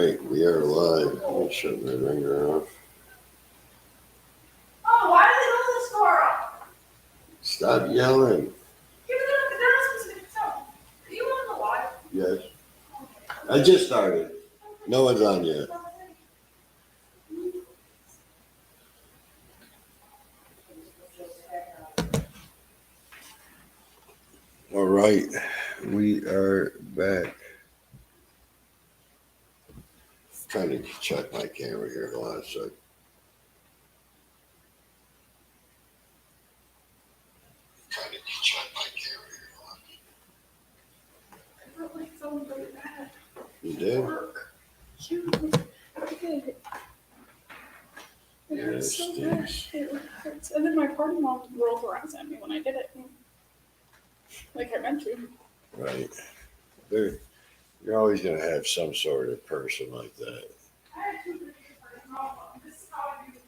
right, we are live. Let me shut my ringer off. Oh, why do they go to the store? Stop yelling. They're not supposed to tell. Do you want to know why? Yes. I just started. No one's on yet. All right, we are back. Trying to check my camera here. Hold on a sec. Trying to check my camera here. Hold I felt like someone really bad. on. You did? Work. Huge. I did. It Yeah, hurts so it bad. stinks. It hurts. And then my party mom rolled her eyes at me when I did it. Like I meant to. Right. You're always going to have some sort of person like that. I had two pictures for his mom. This is how I do this.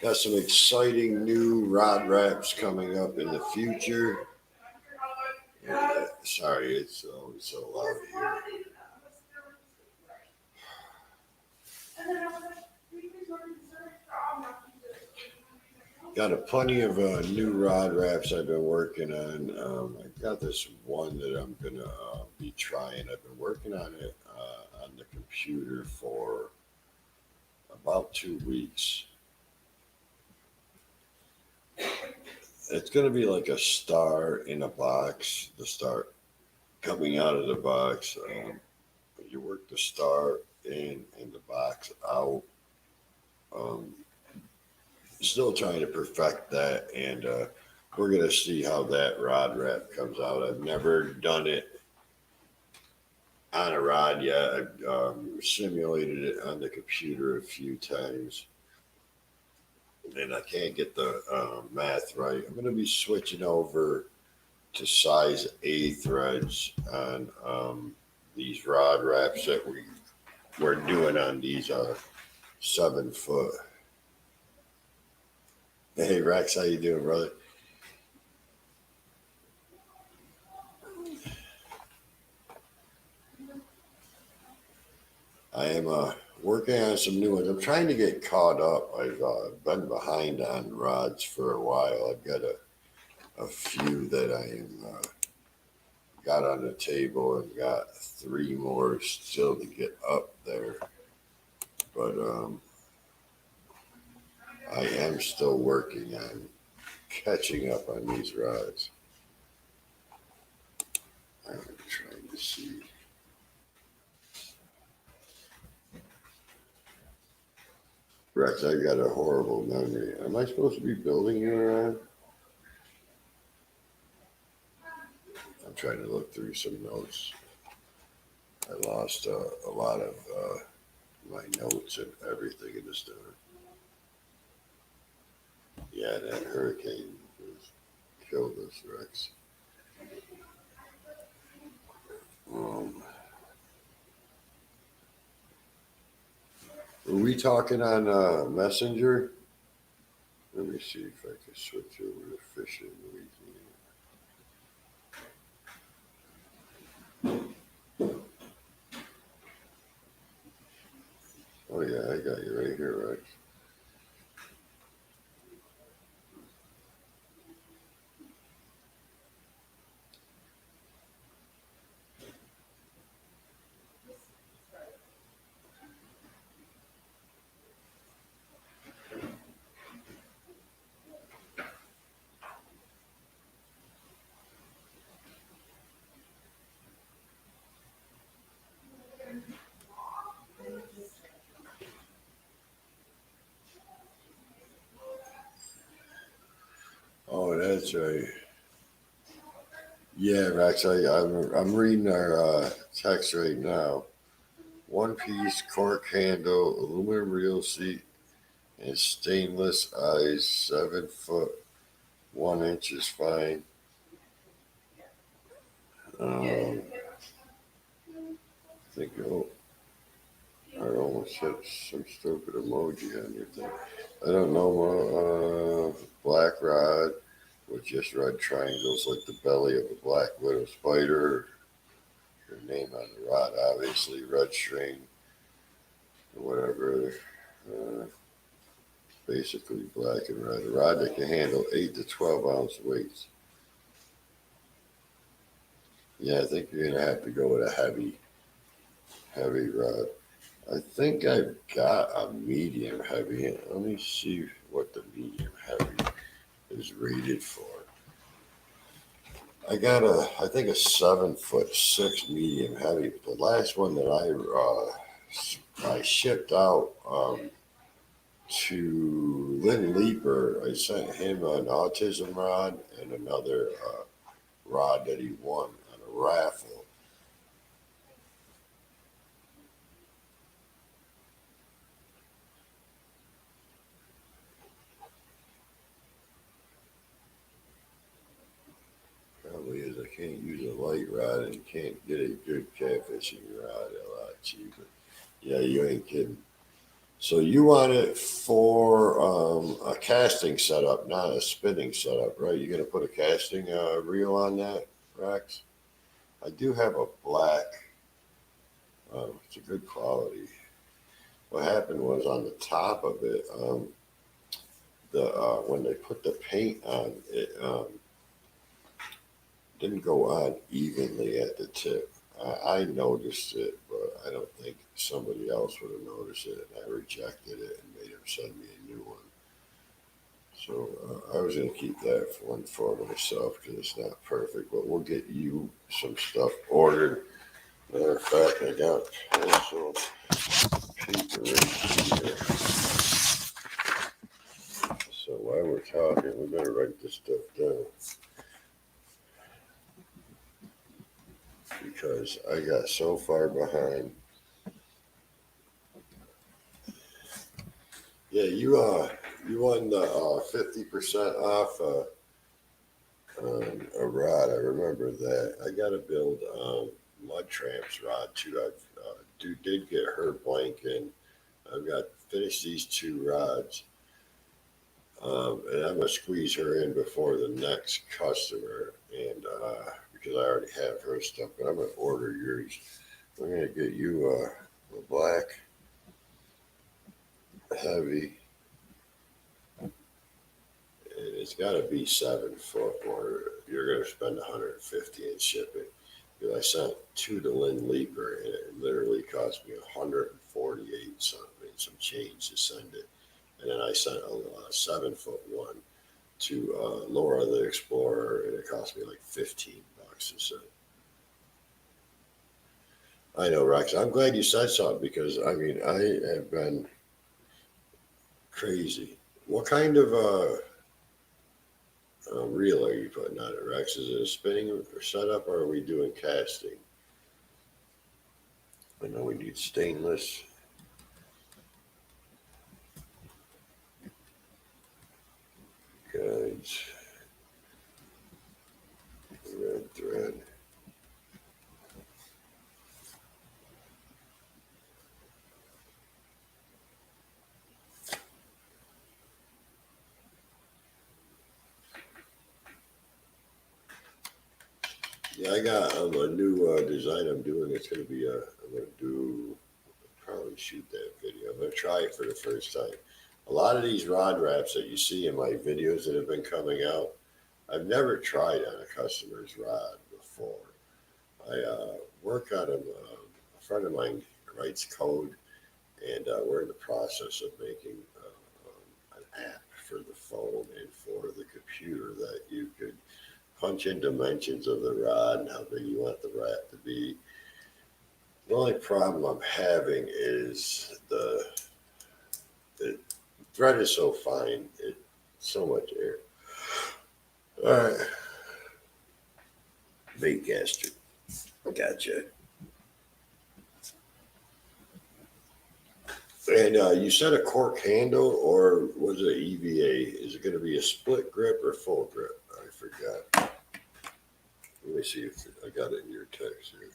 Got some exciting new rod wraps coming up in the future. Sorry, it's always so loud here. Got a plenty of new rod wraps I've been working on. I got this one that I'm gonna be trying. I've been working on it on the computer for about 2 weeks. It's gonna be like a star in a box. The star coming out of the box. You work the star in and the box out. Um, Still trying to perfect that, and we're gonna see how that rod wrap comes out. I've never done it on a rod yet. I've simulated it on the computer a few times, and I can't get the math right. I'm gonna be switching over to size A threads on these rod wraps that we're doing on these 7 foot. Hey Rex, how you doing, brother? I am working on some new ones. I'm trying to get caught up. I've been behind on rods for a while. I've got a few that I am got on the table and got 3 more still to get up there. But I am still working on catching up on these rods. I'm trying to see. Rex, I got a horrible memory. Am I supposed to be building you around? I'm trying to look through some notes. I lost a lot of my notes and everything in the storm. Yeah, that hurricane killed us, Rex. Were we talking on Messenger? Let me see if I can switch over to fishing Louisiana. Oh yeah, I got you right here, Rex. Oh, that's right. Yeah, Rex, I'm reading our text right now. 1 piece cork handle, aluminum reel seat, and stainless eyes. 7 foot 1 inch is fine. I think I almost hit some stupid emoji on your thing. I don't know. Black rod with just red triangles like the belly of a black widow spider. your name on the rod, obviously, red string, whatever. Uh, Basically black and red. A rod that can handle 8 to 12 ounce weights. Yeah, I think you're gonna have to go with a heavy rod. I think I've got a medium heavy. Let me see what the medium heavy is rated for. I got I think a 7'6" medium heavy. The last one that I shipped out to Lynn Leeper, I sent him an autism rod and another rod that he won on a raffle. Probably is I can't use a light rod and can't get a good catfishing rod a lot cheaper. Yeah, you ain't kidding. So you want it for a casting setup, not a spinning setup, right? You're gonna put a casting reel on that, Rex? I do have a black. It's a good quality. What happened was on the top of it, the when they put the paint on, it didn't go on evenly at the tip. I noticed it, but I don't think somebody else would have noticed it, and I rejected it and made him send me a new one. So I was going to keep that one for myself because it's not perfect, but we'll get you some stuff ordered. Matter of fact, I got pencil, paper right here. So while we're talking, we better write this stuff down because I got so far behind. Yeah, you won the 50% off a rod. I remember that. I got to build Mud Tramps rod too. I did get her blank and I've got finished these two rods. And I'm gonna squeeze her in before the next customer, and because I already have her stuff, but I'm gonna order yours. I'm gonna get you a black heavy. It's got to be 7 foot, or you're going to spend 150 in shipping. Because I sent two to Lynn Leeper, and it literally cost me 148 something, some change to send it. And then I sent a 7 foot one to Laura the Explorer, and it cost me like $15 to send. I know, Rex. I'm glad you said something because I mean I have been crazy. What kind of reel are you putting on it, Rex? Is it a spinning setup or are we doing casting? I know we need stainless. Guides. Red thread. Yeah, I got a new design I'm doing. It's going to be I'm going to do, probably shoot that video. I'm going to try it for the first time. A lot of these rod wraps that you see in my videos that have been coming out, I've never tried on a customer's rod before. I work on them. A friend of mine writes code, and we're in the process of making an app for the phone and for the computer that you could punch in dimensions of the rod and how big you want the wrap to be. The only problem I'm having is the thread is so fine, it's so much air. All right, Baitcaster, gotcha. And you said a cork handle, or was it EVA? Is it going to be a split grip or full grip? I forgot. Let me see if I got it in your text here.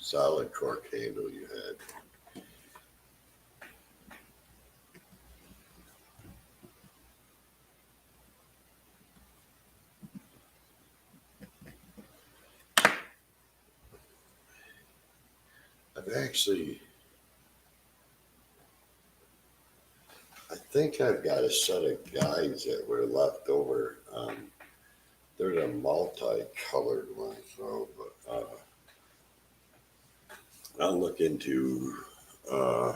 solid cork handle you had. I think I've got a set of guides that were left over. They're the multicolored ones, though, but I'll look into uh,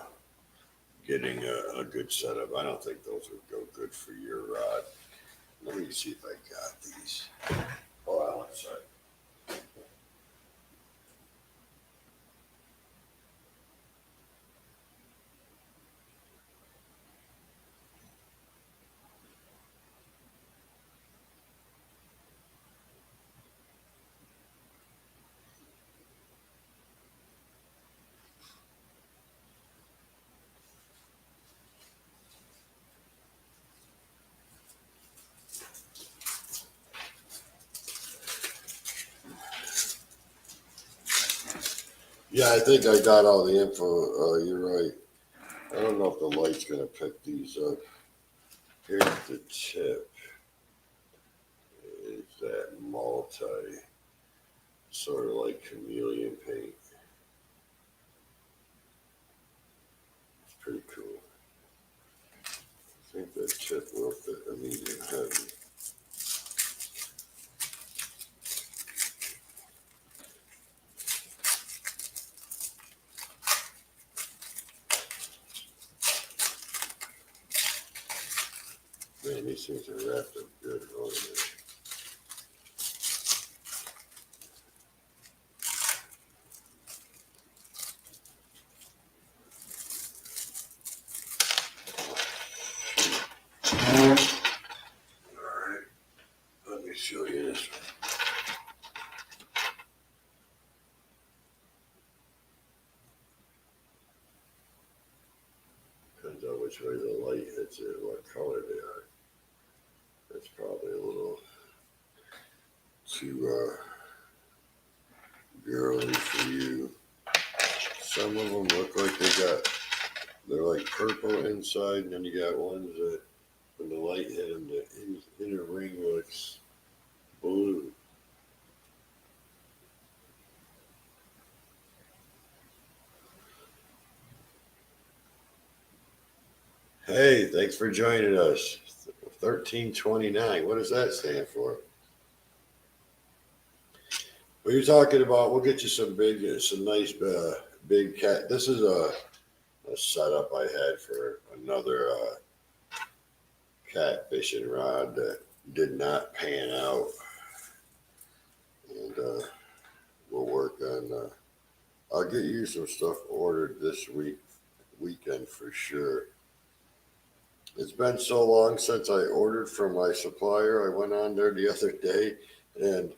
getting a good setup. I don't think those would go good for your rod. Let me see if I got these. Hold on one second. Yeah, I think I got all the info. You're right. I don't know if the light's gonna pick these up. Here's the tip. Is that multi, sort of like chameleon paint. It's pretty cool. I think that tip will fit a medium heavy. Man, these things are wrapped up good, aren't they? Alright, let me show you this one. Depends on which way the light hits it, what color they are. That's probably a little too girly for you. Some of them look like they're like purple inside, and then you got ones that when the light hit them, the inner ring looks blue. Hey, thanks for joining us. 1329. What does that stand for? What you're talking about, we'll get you some nice big cat. This is a setup I had for another cat fishing rod that did not pan out. And we'll work on, I'll get you some stuff ordered this weekend for sure. It's been so long since I ordered from my supplier. I went on there the other day and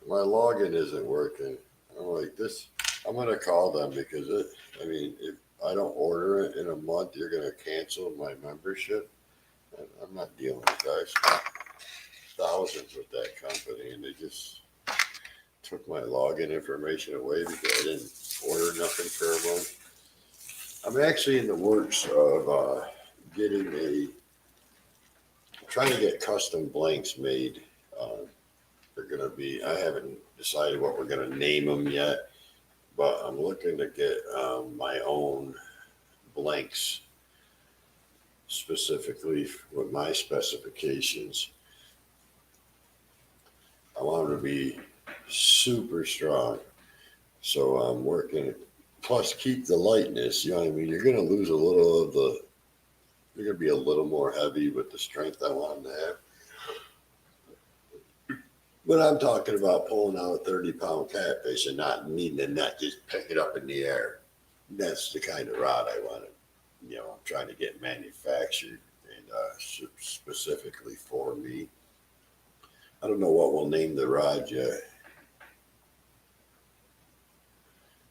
my login isn't working. I'm like, I'm going to call them because if I don't order it in a month, you're going to cancel my membership. And I'm not dealing with guys. Thousands with that company, and they just took my login information away because I didn't order nothing for a month. I'm actually in the works of trying to get custom blanks made. They're going to be, I haven't decided what we're going to name them yet, but I'm looking to get my own blanks specifically with my specifications. I want them to be super strong. So I'm working, plus keep the lightness, you know what I mean? You're going to lose a little of you're going to be a little more heavy with the strength I want them to have. But I'm talking about pulling out a 30-pound catfish and not needing to net, just pick it up in the air. That's the kind of rod I want to, I'm trying to get manufactured and specifically for me. I don't know what we'll name the rod yet.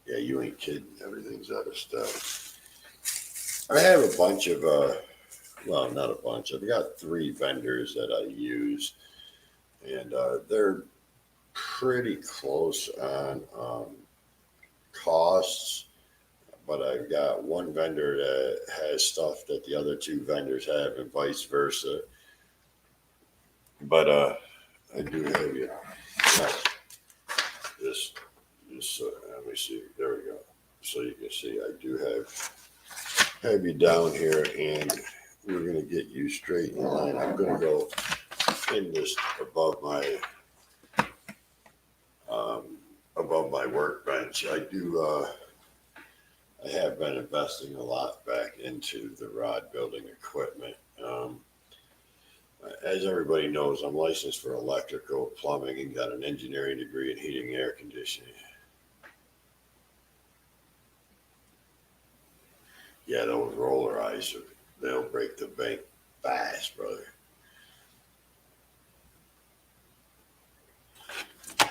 Yeah, you ain't kidding. Everything's out of stuff. I have a bunch of, well, not a bunch. I've got 3 vendors that I use. And they're pretty close on costs, but I've got one vendor that has stuff that the other two vendors have, and vice versa. But I do have you. This, let me see. There we go. So you can see, I do have you down here, and we're gonna get you straight in line. I'm gonna go pin this above my workbench. I have been investing a lot back into the rod building equipment. As everybody knows, I'm licensed for electrical, plumbing, and got an engineering degree in heating and air conditioning. Yeah, those roller eyes, they'll break the bank fast, brother.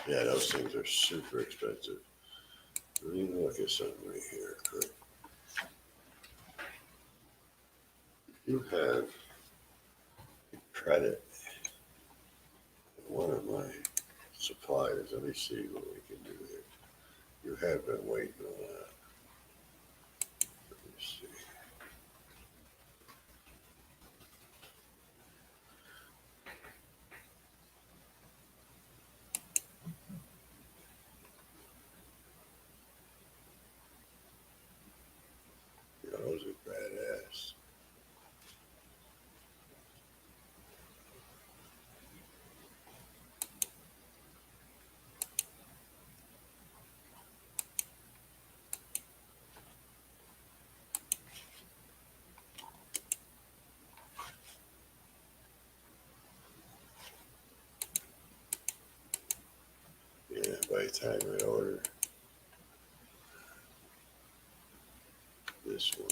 Yeah, those things are super expensive. Let me look at something right here quick. You have credit in one of my suppliers. Let me see what we can do here. You have been waiting on that. Let me see. Yeah, those are badass. Yeah, by the time I order this one.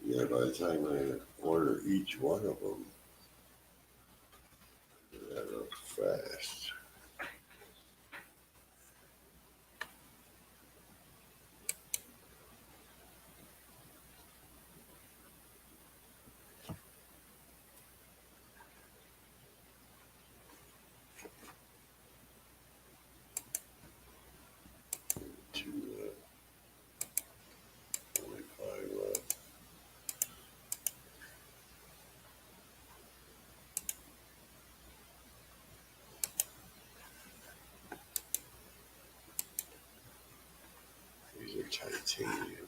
Yeah, by the time I order each one of them, that looks fast. Two, only five left. These are titanium.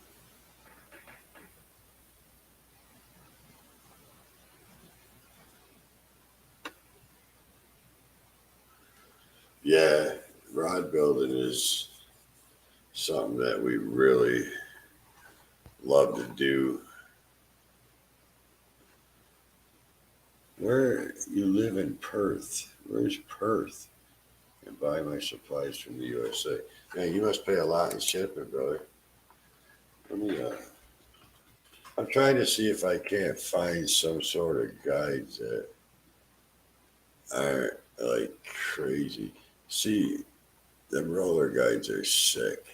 Yeah, rod building is something that we really love to do. Where you live in Perth? Where's Perth? And buy my supplies from the USA. Man, you must pay a lot in shipping, brother. Let me. I'm trying to see if I can't find some sort of guides that aren't like crazy. See, the roller guides are sick.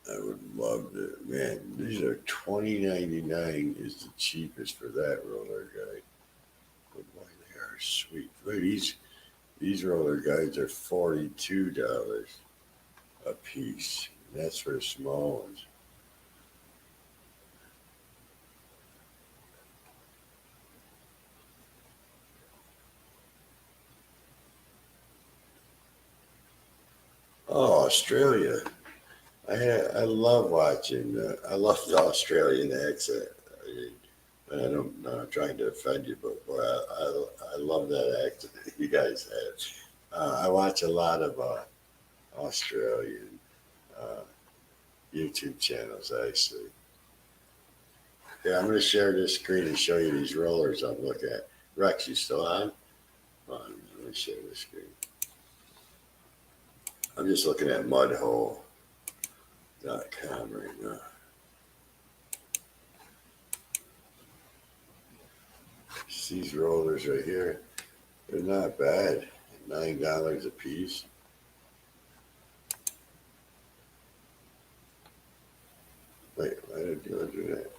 I would love to. Man, these are $20.99 is the cheapest for that roller guide. But boy, they are sweet. Look, these roller guides are $42 a piece. And that's for the small ones. Oh, Australia. I love watching. I love the Australian accent. I don't, not trying to offend you, but boy, I love that accent you guys have. I watch a lot of Australian uh, YouTube channels, actually. Yeah, I'm going to share this screen and show you these rollers I'm looking at. Rex, you still on? Hold on, let me share this screen. I'm just looking at mudhole.com right now. These rollers right here, they're not bad. $9 a piece. Wait, why did you do that?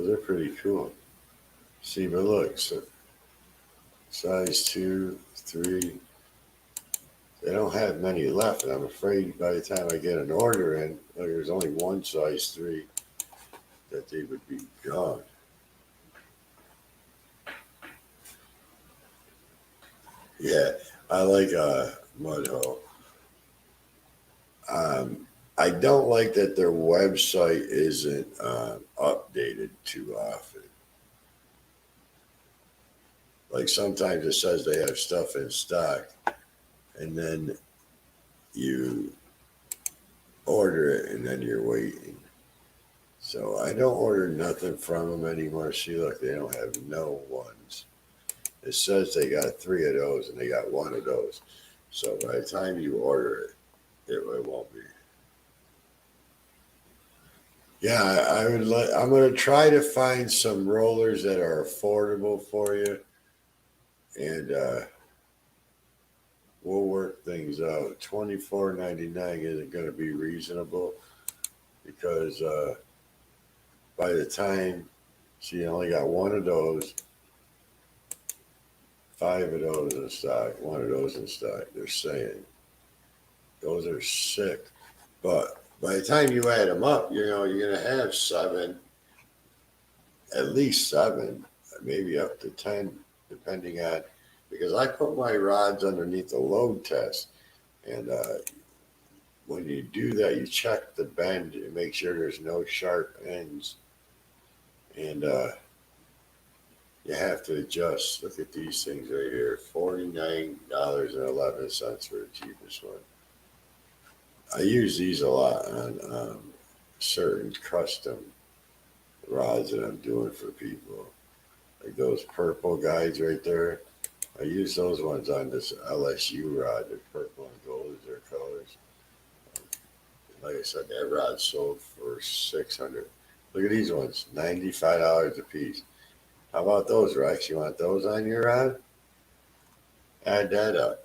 Those are pretty cool. See, but look, so size 2, 3. They don't have many left, and I'm afraid by the time I get an order in, like there's only one size 3 that they would be gone. Yeah, I like Mudhole. I don't like that their website isn't updated too often. Like sometimes it says they have stuff in stock, and then you order it, and then you're waiting. So I don't order nothing from them anymore. See, look, they don't have no ones. It says they got 3 of those, and they got 1 of those. So by the time you order it, it won't be. Yeah, I would like. I'm gonna try to find some rollers that are affordable for you, and we'll work things out. $24.99 isn't gonna be reasonable because by the time she only got 1 of those, 5 of those in stock, 1 of those in stock. They're saying those are sick, but by the time you add them up, you're gonna have 7, at least 7, maybe up to 10, depending on, because I put my rods underneath the load test, and when you do that, you check the bend and make sure there's no sharp ends, and you have to adjust. Look at these things right here, $49.11 for the cheapest one. I use these a lot on certain custom rods that I'm doing for people. Like those purple guides right there. I use those ones on this LSU rod. They're purple and gold is their colors. Like I said, that rod sold for $600. Look at these ones, $95 a piece. How about those, Rex? You want those on your rod? Add that up.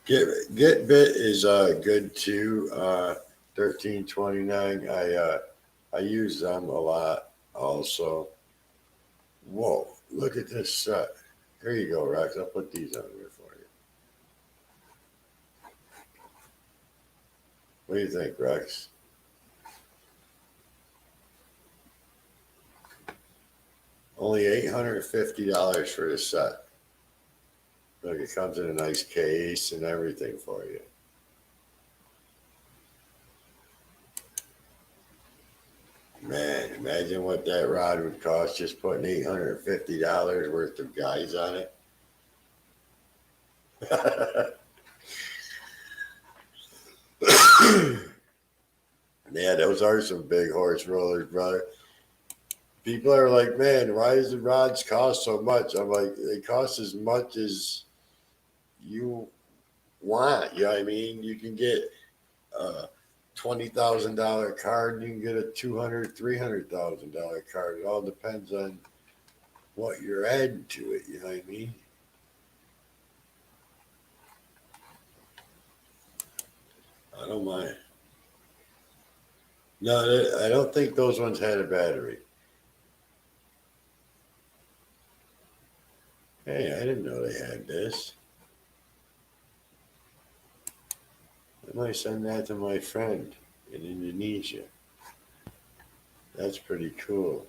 Get Bit is good too. 13.29. I use them a lot also. Whoa, look at this set. Here you go, Rex. I'll put these on here for you. What do you think, Rex? Only $850 for this set. Look, it comes in a nice case and everything for you. Man, imagine what that rod would cost just putting $850 worth of guys on it. Yeah, those are some big horse rollers, brother. People are like, man, why does the rods cost so much? I'm like, they cost as much as you want. You know what I mean? You can get a $20,000 card, and you can get a $200,000, $300,000 card. It all depends on what you're adding to it. You know what I mean? I don't mind. No, I don't think those ones had a battery. Hey, I didn't know they had this. I might send that to my friend in Indonesia. That's pretty cool.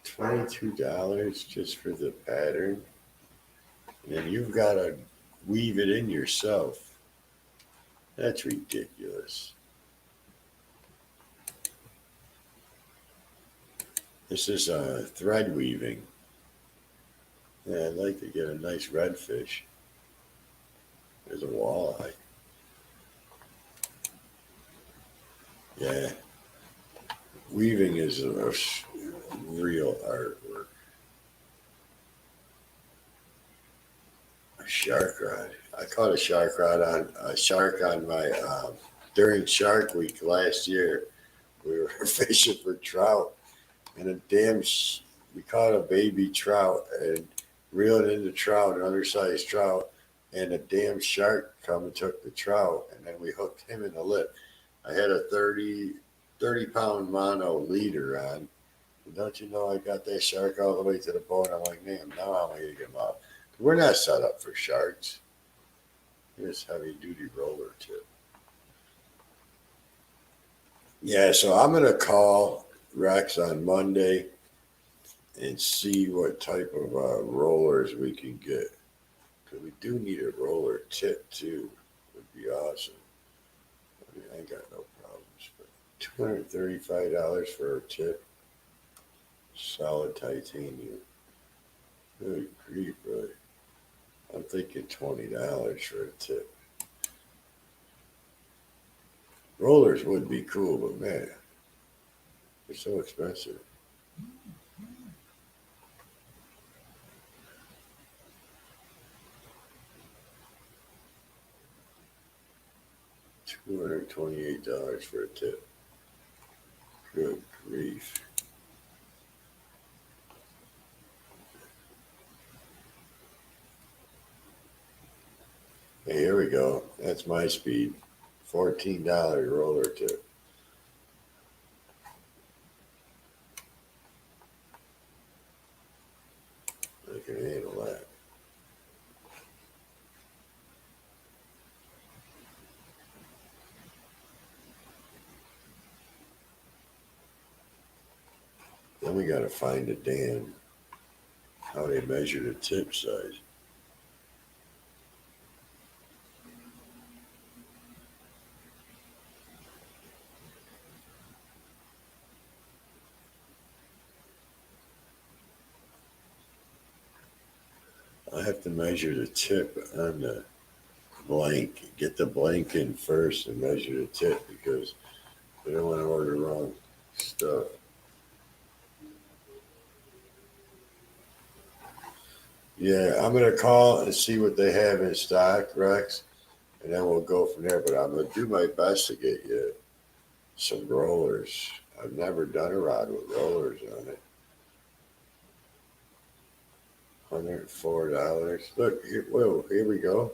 $22 just for the pattern. And then you've got to weave it in yourself. That's ridiculous. This is thread weaving. Yeah, I'd like to get a nice redfish. There's a walleye. Yeah. Weaving is a real artwork. A shark rod. I caught a shark on my during Shark Week last year. We were fishing for trout, and we caught a baby trout and reeled in the trout, an undersized trout, and a damn shark come and took the trout, and then we hooked him in the lip. I had a 30 pound mono leader on. Don't you know I got that shark all the way to the bone? I'm like, man, now how am I gonna get him out? We're not set up for sharks. It's heavy duty roller tip. Yeah, so I'm gonna call Rex on Monday and see what type of rollers we can get. Because we do need a roller tip too. Would be awesome. I mean, I ain't got no problems, but $235 for a tip. Solid titanium. Good grief, really. I'm thinking $20 for a tip. Rollers would be cool, but man, they're so expensive. $228 for a tip. Good grief. Hey, here we go. That's my speed. $14 roller tip. I can handle that. Then we got to find a damn how they measure the tip size. I have to measure the tip on the blank. Get the blank in first and measure the tip because we don't want to order wrong stuff. Yeah, I'm gonna call and see what they have in stock, Rex, and then we'll go from there. But I'm gonna do my best to get you some rollers. I've never done a rod with rollers on it. $104. Look, here, whoa, here we go.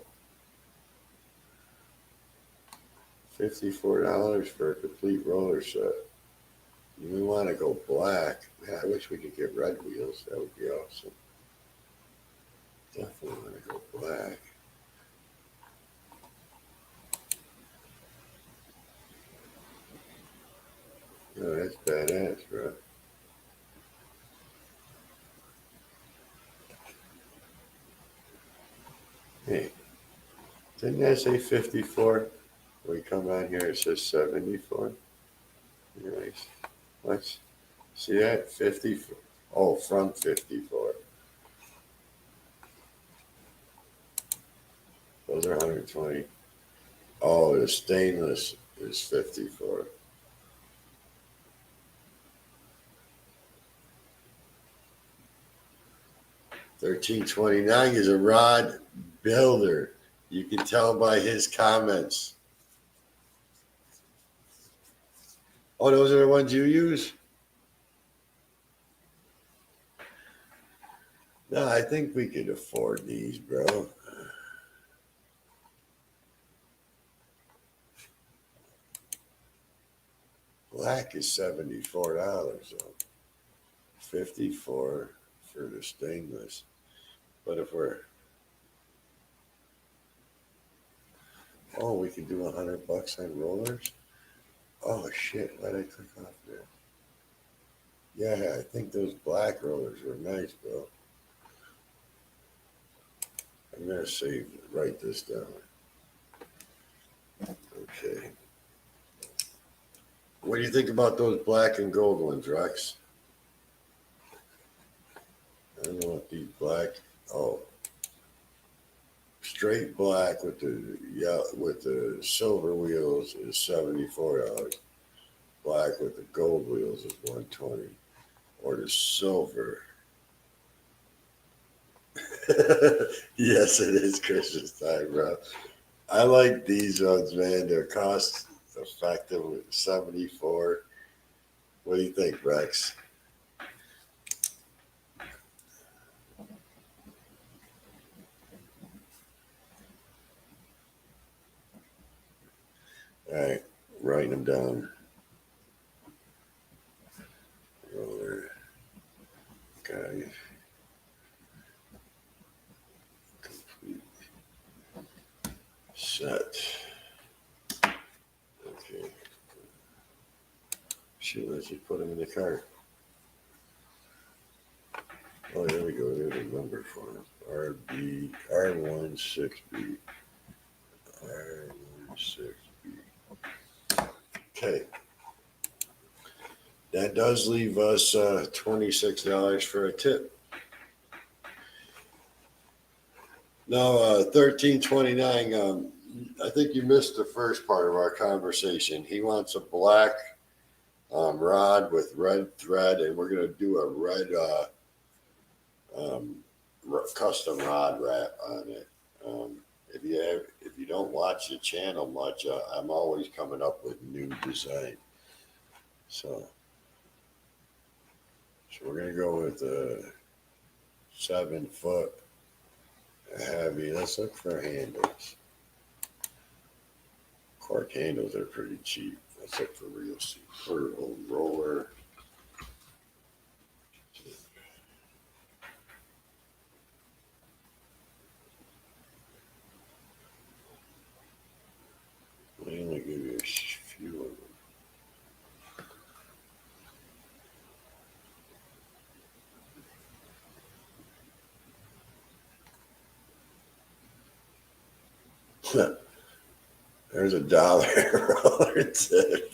$54 for a complete roller set. We want to go black. Man, I wish we could get red wheels. That would be awesome. Definitely want to go black. Oh, that's badass, bro. Hey, didn't that say 54? When we come on here, it says 74. Nice. Let's see that 54. Oh, from 54. Those are 120. Oh, the stainless is 54. $13.29 is a rod builder. You can tell by his comments. Oh, those are the ones you use? No, I think we could afford these, bro. Black is $74. So 54 for the stainless. But if we're we can do $100 on rollers. Oh shit! Why did I click off there? Yeah, I think those black rollers were nice, bro. I'm gonna write this down. Okay. What do you think about those black and gold ones, Rex? I don't know what these black. Oh, straight black with the silver wheels is $74. Black with the gold wheels is $120. Or the silver. Yes, it is Christmas time, bro. I like these ones, man. They're cost effective with 74. What do you think, Rex? All right. writing them down. Roller guide complete set. Okay. Shoot, let's just put them in the cart. Oh, there we go. There's a number for them. RB R16B. R16B. Okay. That does leave us $26 for a tip. Now, 1329. I think you missed the first part of our conversation. He wants a black rod with red thread, and we're going to do a red custom rod wrap on it. If you don't watch the channel much, I'm always coming up with new design. So we're going to go with a 7 foot heavy. Let's look for handles. Cork handles are pretty cheap. Let's look for real cheap. For a roller. I only give you a few of them. There's $1 roller tip.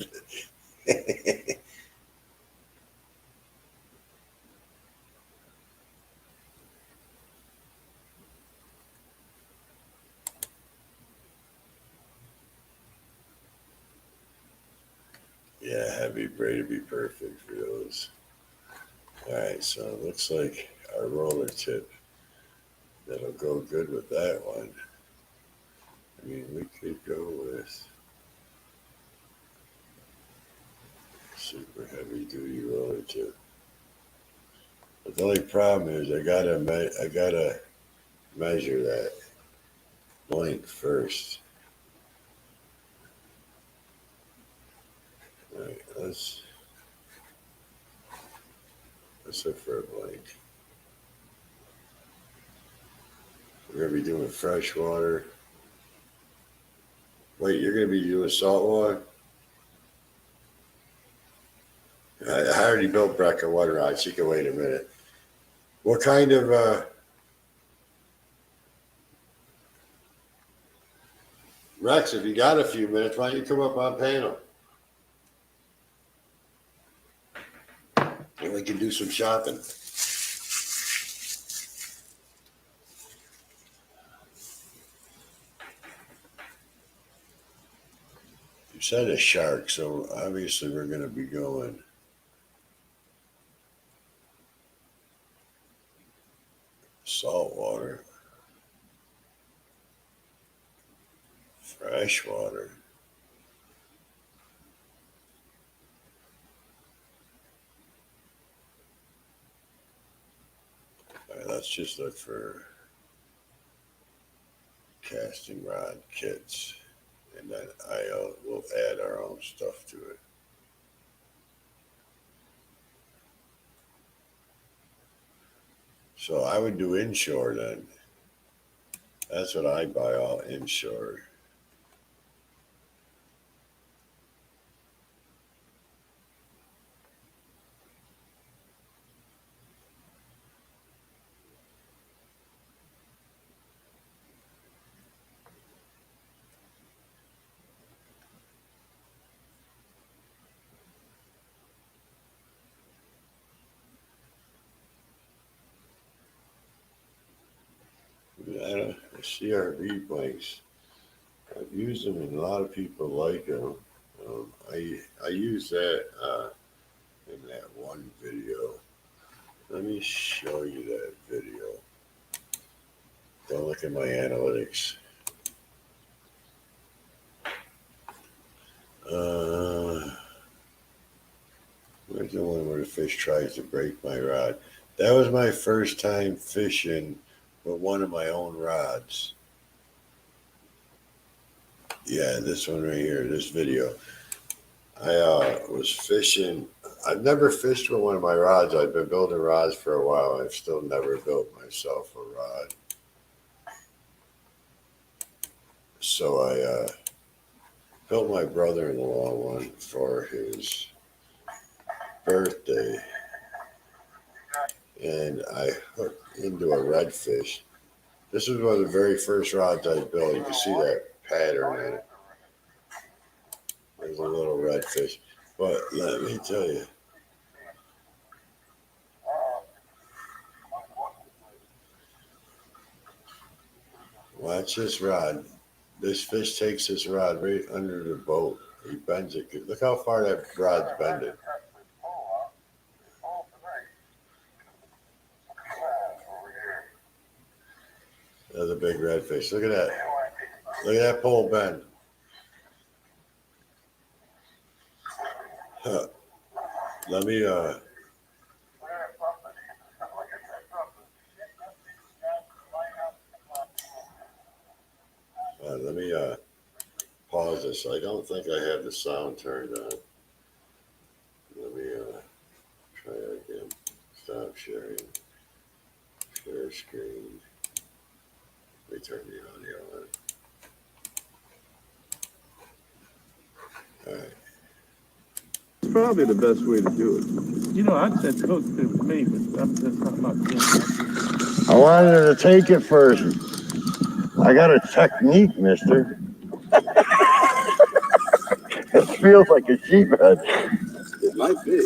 Yeah, heavy braid would be perfect for those. All right, so it looks like our roller tip that'll go good with that one. I mean, we could go with super heavy duty roller tip. But the only problem is I gotta measure that blank first. All right, let's look for a blank. We're gonna be doing fresh water. Wait, you're gonna be doing salt water? I already built Brecca water rod. She can wait a minute. What kind of Rex, if you got a few minutes, why don't you come up on panel? And we can do some shopping. You said a shark, so obviously we're going to be going salt water, fresh water. All right, let's just look for casting rod kits, and then we'll add our own stuff to it. So I would do inshore then. That's what I buy, all inshore. I CRV blanks. I've used them, and a lot of people like them. I use that in that one video. Let me show you that video. Don't look at my analytics. Where's the one where the fish tries to break my rod? That was my first time fishing with one of my own rods. Yeah, this one right here, this video. I was fishing. I've never fished with one of my rods. I've been building rods for a while. I've still never built myself a rod. So I built my brother-in-law one for his birthday, and I hooked into a redfish. This was one of the very first rods I built. You can see that pattern in it. There's a little redfish. But let me tell you, watch this rod. This fish takes this rod right under the boat. He bends it. Look how far that rod's bending. That's a big redfish. Look at that. Look at that pole bend. Huh. Let me pause this. I don't think I have the sound turned on. Let me try it again. Stop sharing. Share screen. Let me turn the audio on. All right. It's probably the best way to do it. You know, I said cook it with me, but that's not good. I wanted her to take it first. I got a technique, mister. It feels like a sheep head. It might be.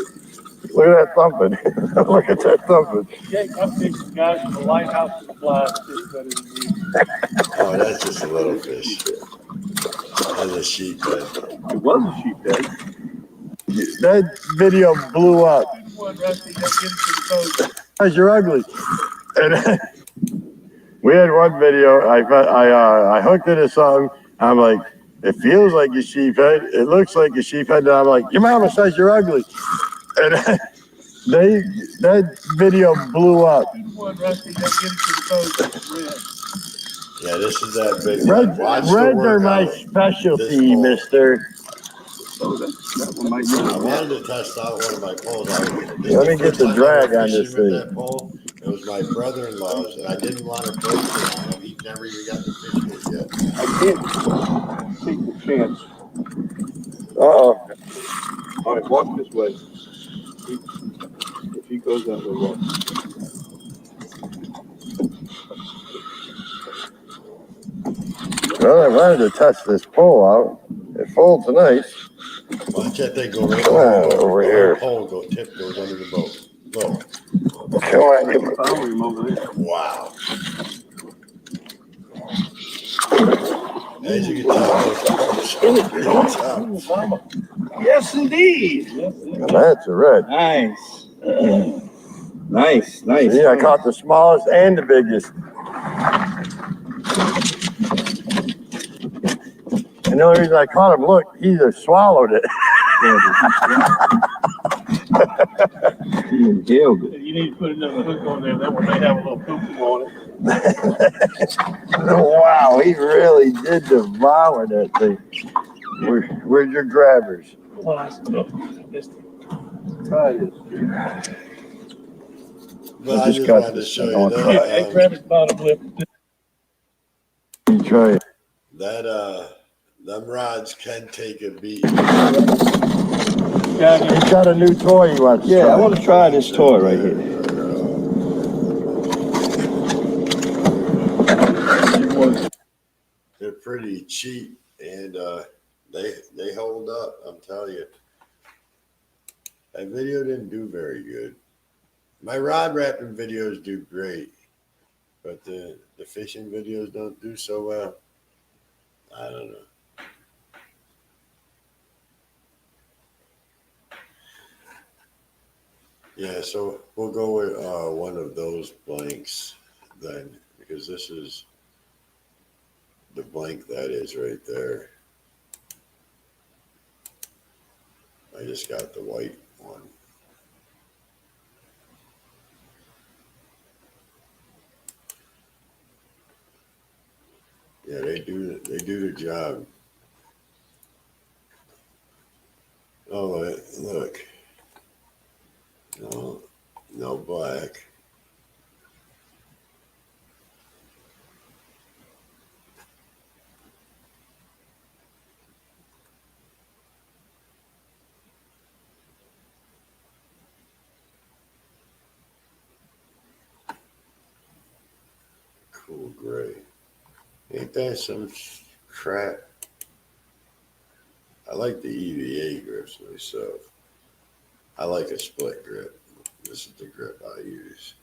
Look at that thumping. Look at that thumping. Yeah, cupcakes, guys, from the lighthouse supplies is better than me. Oh, that's just a little fish. That's a sheep head. It was a sheep head. That video blew up. Because you're ugly. And we had one video. I hooked it to something. I'm like, it feels like a sheep head. It looks like a sheep head. And I'm like, your mama says you're ugly. And that video blew up. Yeah, this is that big Reds are my specialty, mister. Oh, that one might I be. wanted to test out one of my poles. Let me get the drag on this thing. That pole, it was my brother-in-law's, and I didn't want to break it on him. He never even got the fish with yet. I can't take the chance. Uh-oh. All right, walk this way. If he goes that way, walk. Well, I wanted to test this pole out. It folds nice. Watch that thing go right Come under the on, boat. over The here. whole pole tip goes under the boat. Look. Come on, give me. Follow him over there. Wow. As you can tell, Yes, indeed. Now that's a red. Nice. Nice. See, I caught the smallest and the biggest. And the only reason I caught him, look, he just swallowed it. He inhaled it. You need to put another hook on there. That one may have a little poo on it. Wow, he really did devour that thing. Where's your grabbers? Oh, that's good. Try this. but I just cut wanted to this show thing. you Hey, grab his bottom lip. You try it. them rods can take a beat. He's got a new toy he wants to Yeah, I try. want to try this toy right here. They're pretty cheap, and they hold up. I'm telling you, that video didn't do very good. My rod wrapping videos do great, but the fishing videos don't do so well. I don't know. Yeah, so we'll go with one of those blanks then, because this is the blank that is right there. I just got the white one. Yeah, they do the job. Oh, wait, look. No, no black. Cool gray. Ain't that some crap? I like the EVA grips myself. I like a split grip. This is the grip I use.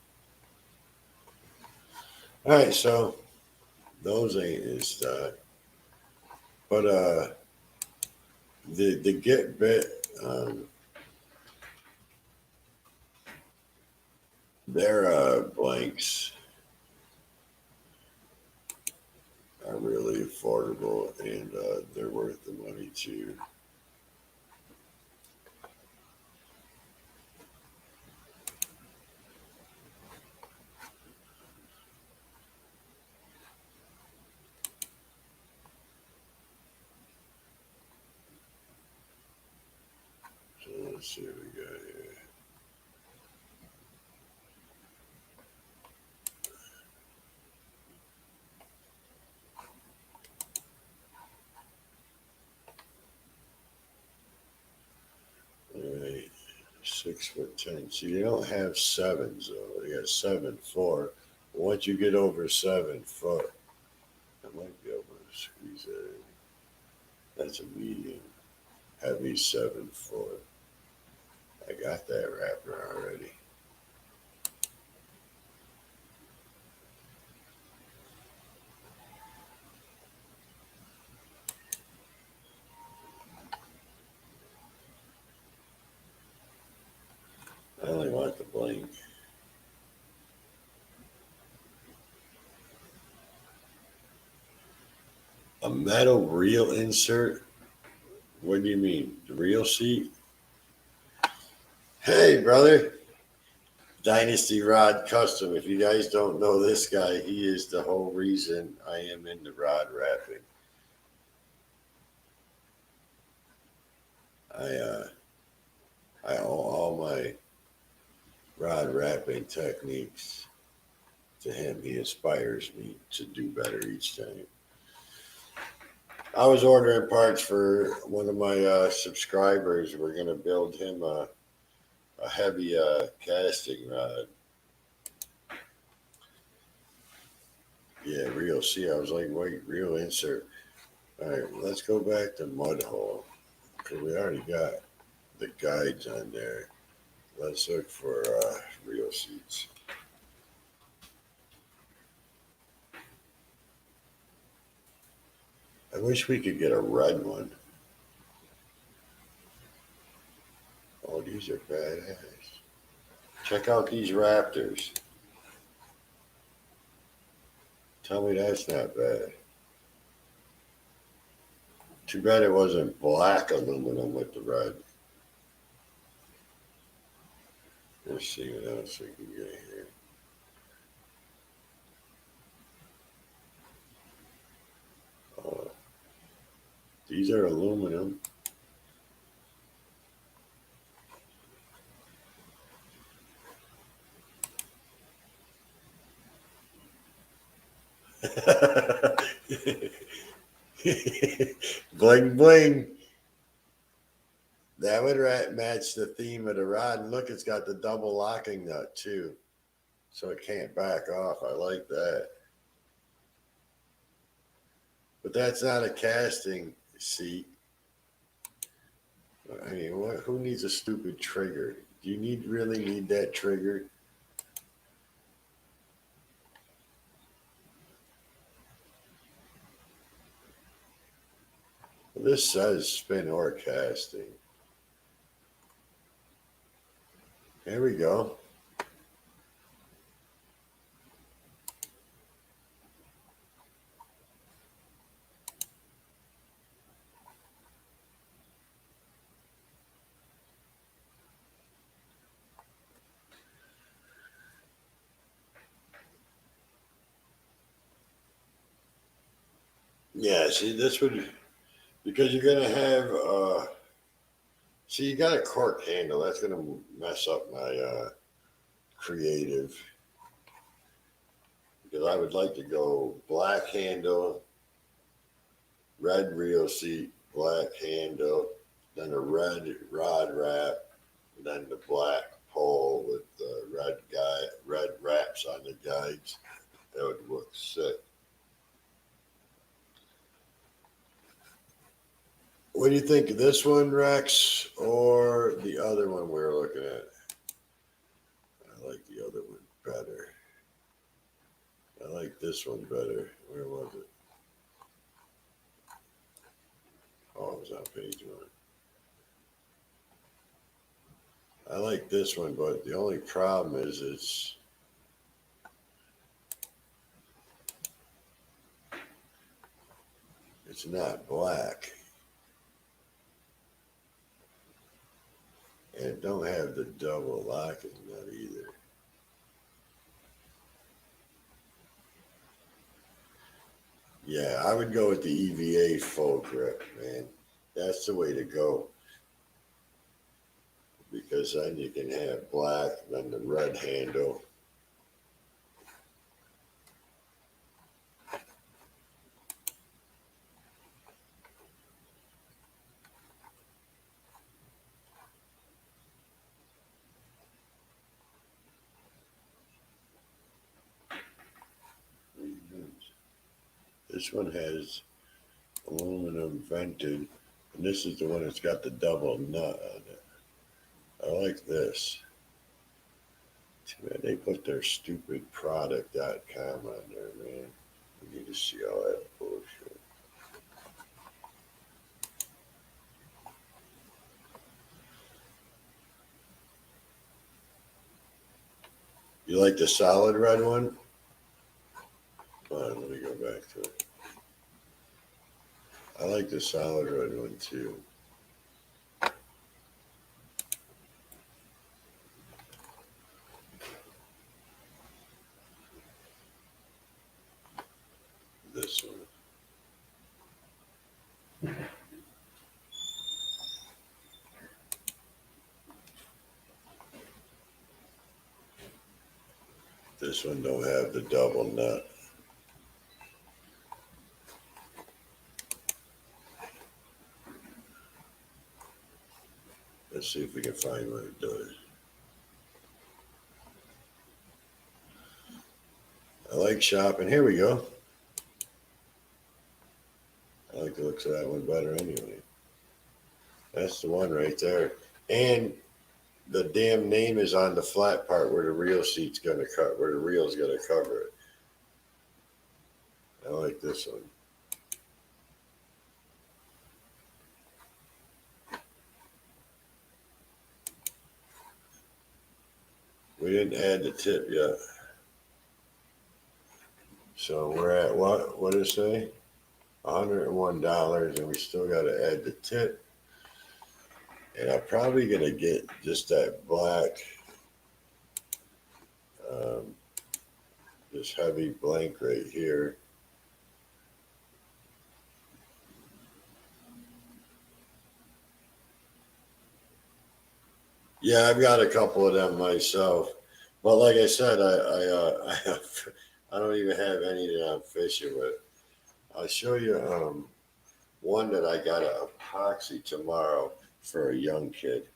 All right, so those ain't in stock. But the Get Bit, their blanks are really affordable and they're worth the money too. So let's see what we got here. All right, 6'10". So you don't have sevens though. You got 7'4". Once you get over 7 foot, I might be able to squeeze that in. That's a medium, heavy 7'4". I got that wrapper already. I only want the blank. A metal reel insert? What do you mean? The reel seat? Hey, brother. Dynasty Rod Custom. If you guys don't know this guy, he is the whole reason I am into rod wrapping. I owe all my rod wrapping techniques to him. He inspires me to do better each time. I was ordering parts for one of my subscribers. We're going to build him a heavy casting rod. Yeah, reel. See, I was like, wait, reel insert. All right, let's go back to mud hole because we already got the guides on there. Let's look for reel seats. I wish we could get a red one. Oh, these are badass. Check out these Raptors. Tell me that's not bad. Too bad it wasn't black aluminum with the red. Let's see what else we can get here. Oh, these are aluminum. Bling bling. That would match the theme of the rod. And look, it's got the double locking nut too. So it can't back off. I like that. But that's not a casting seat. I mean, who needs a stupid trigger? Do you really need that trigger? Well, this says spin or casting. Here we go. Yeah, see, this would, because you're going to have See, you got a cork handle. That's gonna mess up my creative. Because I would like to go black handle, red reel seat, black handle, then a red rod wrap, then the black pole with the red wraps on the guides. That would look sick. What do you think of this one, Rex, or the other one we were looking at? I like the other one better. I like this one better. Where was it? Oh, it was on page 1. I like this one, but the only problem is it's not black. And it don't have the double locking nut either. Yeah, I would go with the EVA full grip, man. That's the way to go. Because then you can have black, then the red handle. This one has aluminum vented, and this is the one that's got the double nut on it. I like this. Too bad they put their stupid product.com on there, man. We need to see all that bullshit. You like the solid red one? Hold on, let me go back to it. I like the solid red one too. This one. This one don't have the double nut. Let's see if we can find what it does. I like shopping. Here we go. I like the looks of that one better anyway. That's the one right there. And the damn name is on the flat part where the reel seat's gonna cut, where the reel's gonna cover it. I like this one. We didn't add the tip yet. So we're at what did it say? $101, and we still gotta add the tip. And I'm probably gonna get just that black, this heavy blank right here. Yeah, I've got a couple of them myself, but like I said, I don't even have any that I'm fishing with. I'll show you one that I got an epoxy tomorrow for a young kid.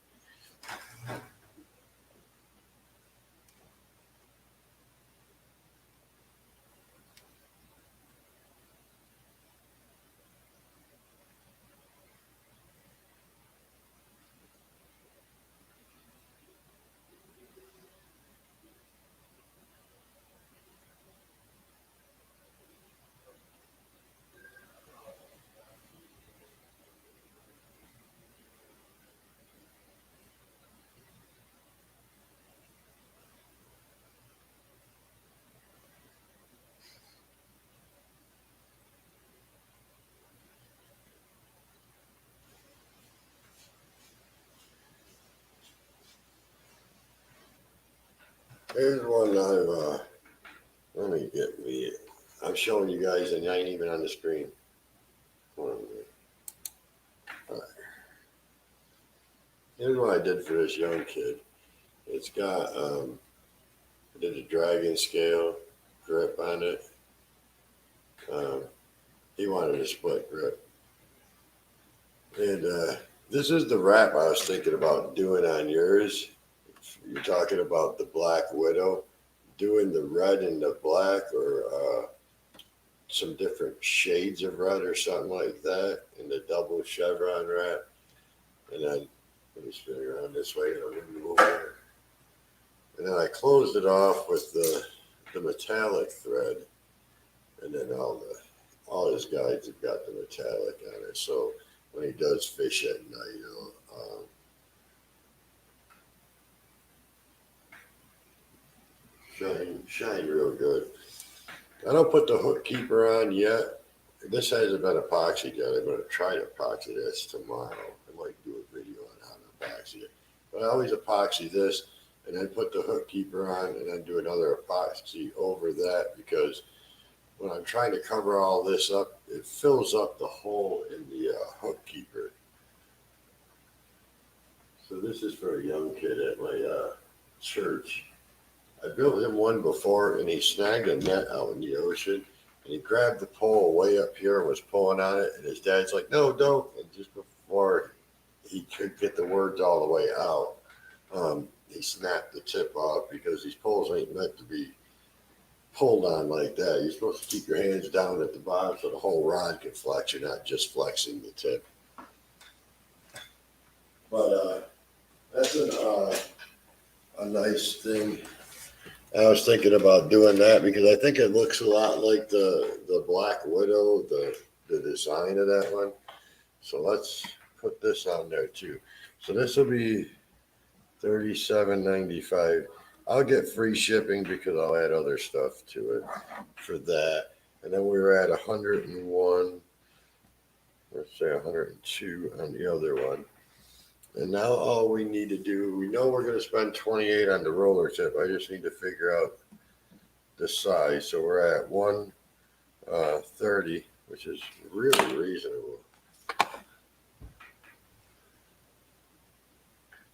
Here's one let me get me. I'm showing you guys and I ain't even on the screen. Hold on a minute. All right. Here's what I did for this young kid. It's got I did a dragon scale grip on it. Um, he wanted a split grip, and this is the wrap I was thinking about doing on yours. You're talking about the Black Widow, doing the red and the black, or some different shades of red or something like that, in the double chevron wrap. And then let me spin it around this way, and I'll move over. And then I closed it off with the metallic thread, and then all his guides have got the metallic on it. So when he does fish at night, it'll shine real good. I don't put the hook keeper on yet. This hasn't been epoxied yet. I'm going to try to epoxy this tomorrow. I might do a video on how to epoxy it. But I always epoxy this and then put the hook keeper on and then do another epoxy over that, because when I'm trying to cover all this up, it fills up the hole in the hook keeper. So this is for a young kid at my church. I built him one before, and he snagged a net out in the ocean, and he grabbed the pole way up here and was pulling on it, and his dad's like, no, don't. And just before he could get the words all the way out, he snapped the tip off, because these poles ain't meant to be pulled on like that. You're supposed to keep your hands down at the bottom so the whole rod can flex. You're not just flexing the tip. But that's a nice thing. I was thinking about doing that because I think it looks a lot like the Black Widow, the design of that one. So let's put this on there too. So this will be $37.95. I'll get free shipping because I'll add other stuff to it for that. And then we were at 101. Let's say 102 on the other one. And now all we need to do, we know we're going to spend 28 on the roller tip. I just need to figure out the size. So we're at 130, which is really reasonable.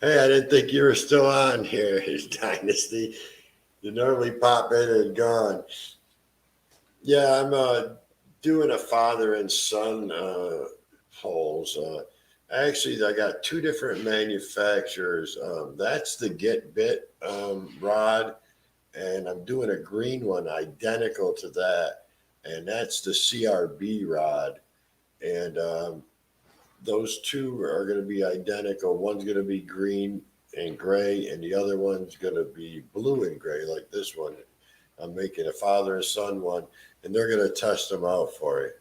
Hey, I didn't think you were still on here, Dynasty. You normally pop in and gone. Yeah, I'm doing a father and son poles. Actually, I got two different manufacturers. That's the Get Bit rod, and I'm doing a green one identical to that, and that's the CRB rod. And those two are going to be identical. One's going to be green and gray, and the other one's going to be blue and gray, like this one. I'm making a father and son one, and they're going to test them out for you.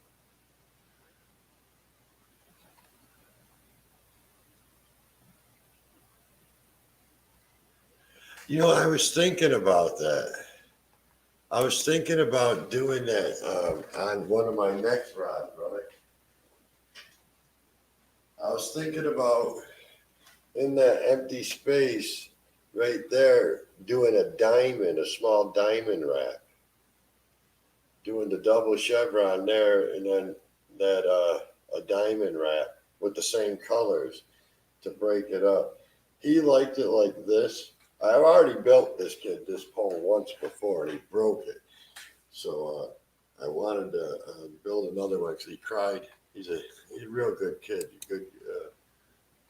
You know, I was thinking about that. I was thinking about doing that on one of my next rods, brother. I was thinking about in that empty space right there, doing a diamond, a small diamond wrap. Doing the double chevron there, and then that a diamond wrap with the same colors to break it up. He liked it like this. I've already built this kid this pole once before, and he broke it. So I wanted to build another one because he cried. He's a real good kid, a good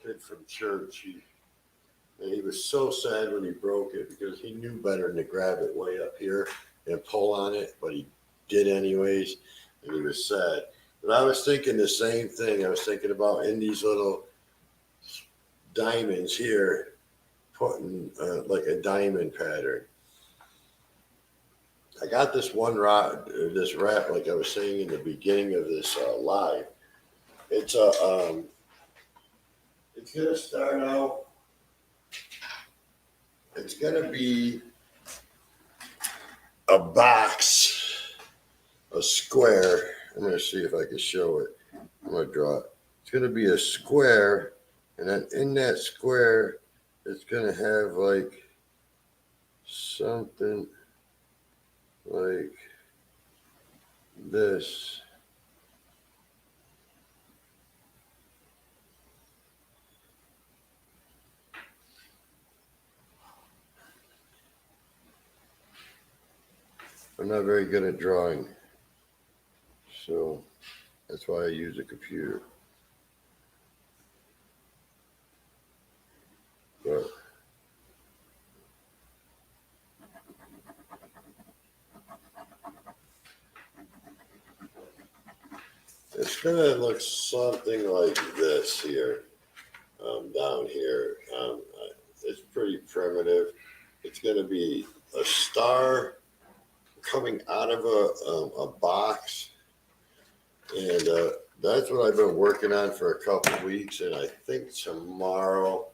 kid from church. He was so sad when he broke it because he knew better than to grab it way up here and pull on it, but he did anyways, and he was sad. But I was thinking the same thing. I was thinking about in these little diamonds here, putting like a diamond pattern. I got this one rod, this wrap, like I was saying in the beginning of this live. It's it's gonna start out. It's gonna be a box, a square. I'm gonna see if I can show it. I'm gonna draw it. It's gonna be a square, and then in that square, it's gonna have like something like this. I'm not very good at drawing, so that's why I use a computer. But it's gonna look something like this here, down here. It's pretty primitive. It's gonna be a star coming out of a box, and that's what I've been working on for a couple of weeks. And I think tomorrow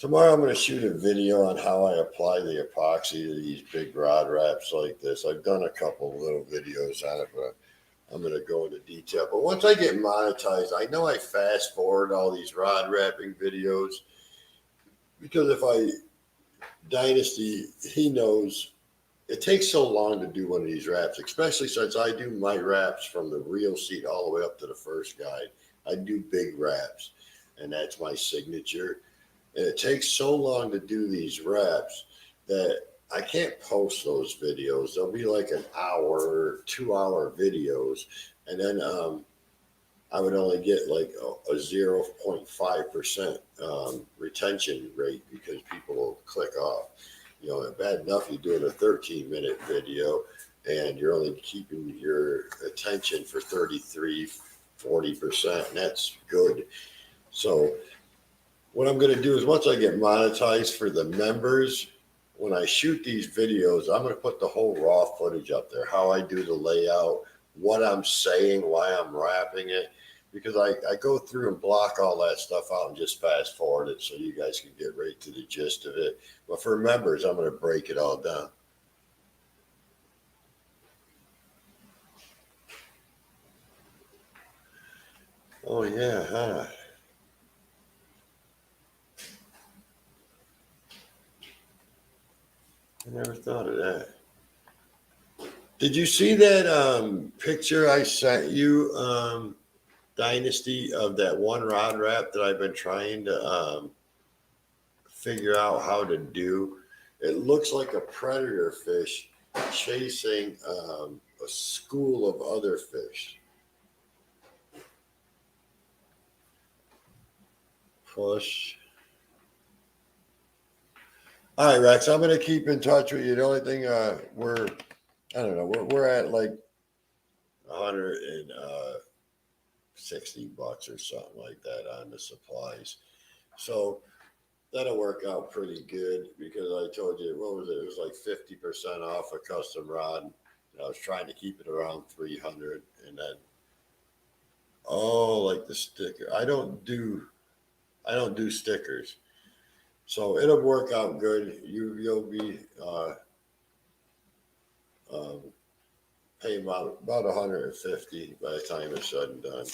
I'm going to shoot a video on how I apply the epoxy to these big rod wraps like this. I've done a couple of little videos on it, but I'm going to go into detail. But once I get monetized, I know I fast forward all these rod wrapping videos, because if I Dynasty, he knows it takes so long to do one of these wraps, especially since I do my wraps from the real seat all the way up to the first guide. I do big wraps, and that's my signature. And it takes so long to do these wraps that I can't post those videos. They'll be like an hour, 2 hour videos. And then I would only get like a 0.5% retention rate, because people will click off. You know, bad enough you're doing a 13-minute video and you're only keeping your attention for 33-40%, and that's good. So what I'm going to do is, once I get monetized for the members, when I shoot these videos, I'm going to put the whole raw footage up there, how I do the layout, what I'm saying, why I'm wrapping it, because I go through and block all that stuff out and just fast forward it so you guys can get right to the gist of it. But for members, I'm going to break it all down. Oh, yeah, huh? I never thought of that. Did you see that picture I sent you, Dynasty, of that one rod wrap that I've been trying to figure out how to do? It looks like a predator fish chasing a school of other fish. Push. All right, Rex, I'm going to keep in touch with you. The only thing I don't know, we're at like $160 or something like that on the supplies. So that'll work out pretty good, because I told you, what was it? It was like 50% off a custom rod. And I was trying to keep it around 300, and then, like the sticker. I don't do stickers. So it'll work out good. You'll be paying about 150 by the time it's said and done,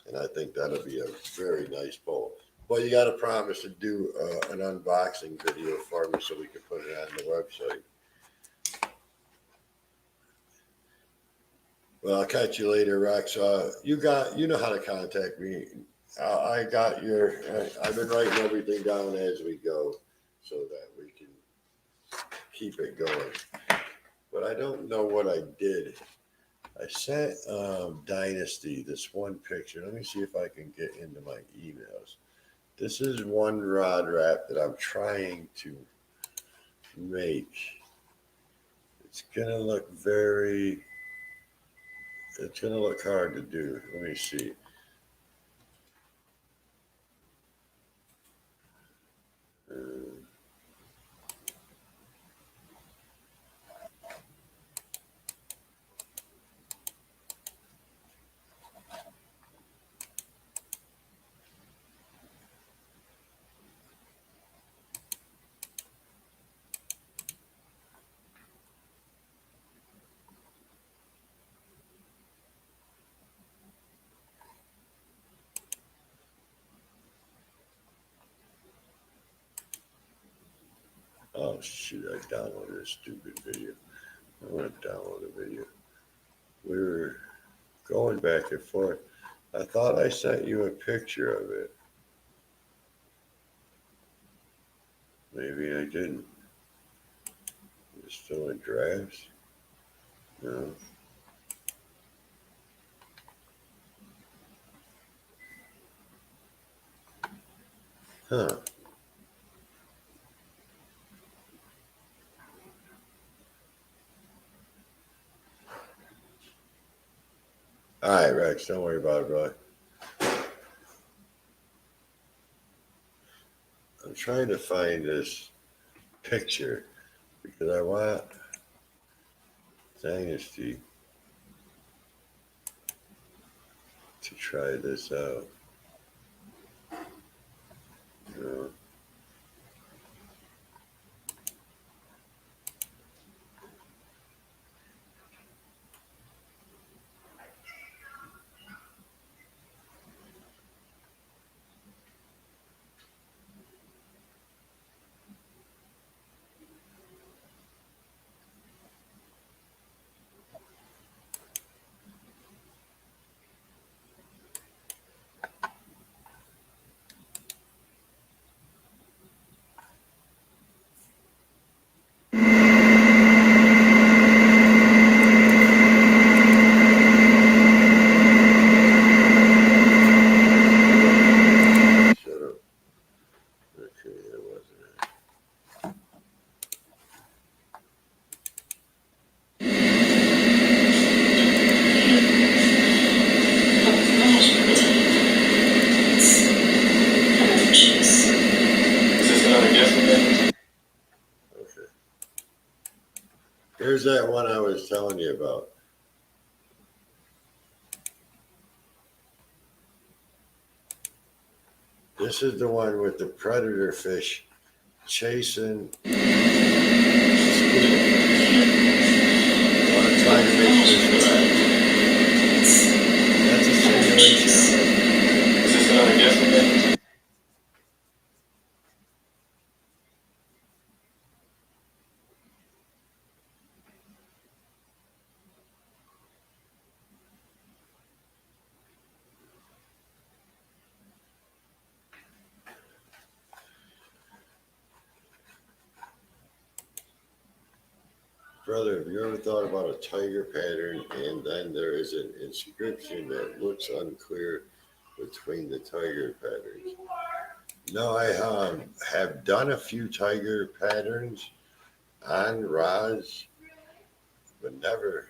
and I think that'll be a very nice bowl. But you got to promise to do an unboxing video for me so we can put it on the website. Well, I'll catch you later, Rex. You know how to contact me. I've been writing everything down as we go so that we can keep it going. But I don't know what I did. I sent Dynasty this one picture. Let me see if I can get into my emails. This is one rod wrap that I'm trying to make. It's going to look hard to do. Let me see. Oh, shoot, I downloaded a stupid video. I want to download a video. We were going back and forth. I thought I sent you a picture of it. Maybe I didn't. It's still in drafts. You know? Huh. All right, Rex, don't worry about it, bro. I'm trying to find this picture because I want Dynasty to try this out. You know? Shut up. Okay, that wasn't it. Okay. Here's that one I was telling you about. This is the one with the predator fish chasing. I want to try to make this right. That's a simulation. Brother, have you ever thought about a tiger pattern and then there is an inscription that looks unclear between the tiger patterns? No, I have done a few tiger patterns on rods, but never.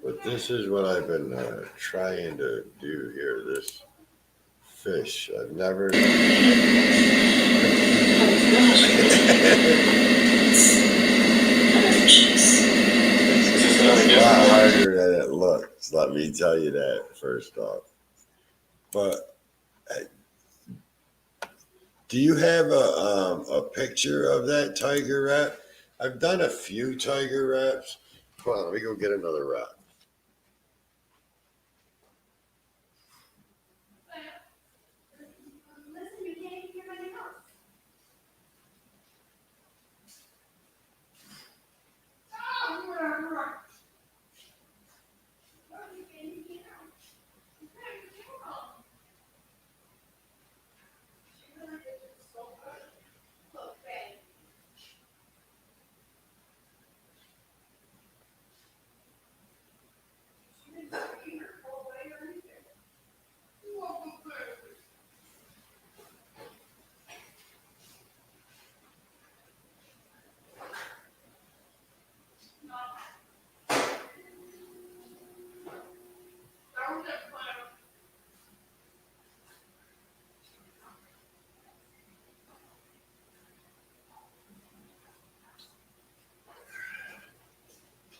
But this is what I've been trying to do here. This fish, I've never. It's a lot harder than it looks. Let me tell you that first off. But do you have a picture of that tiger wrap? I've done a few tiger wraps. Come on, let me go get another wrap.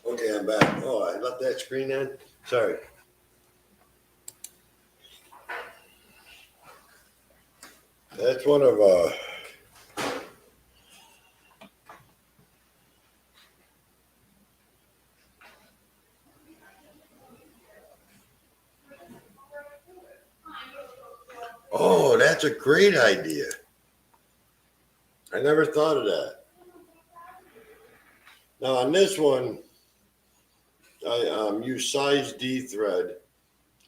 Okay, I'm back. Oh, I left that screen on. Sorry. That's one of Oh, that's a great idea. I never thought of that. Now on this one, I use size D thread.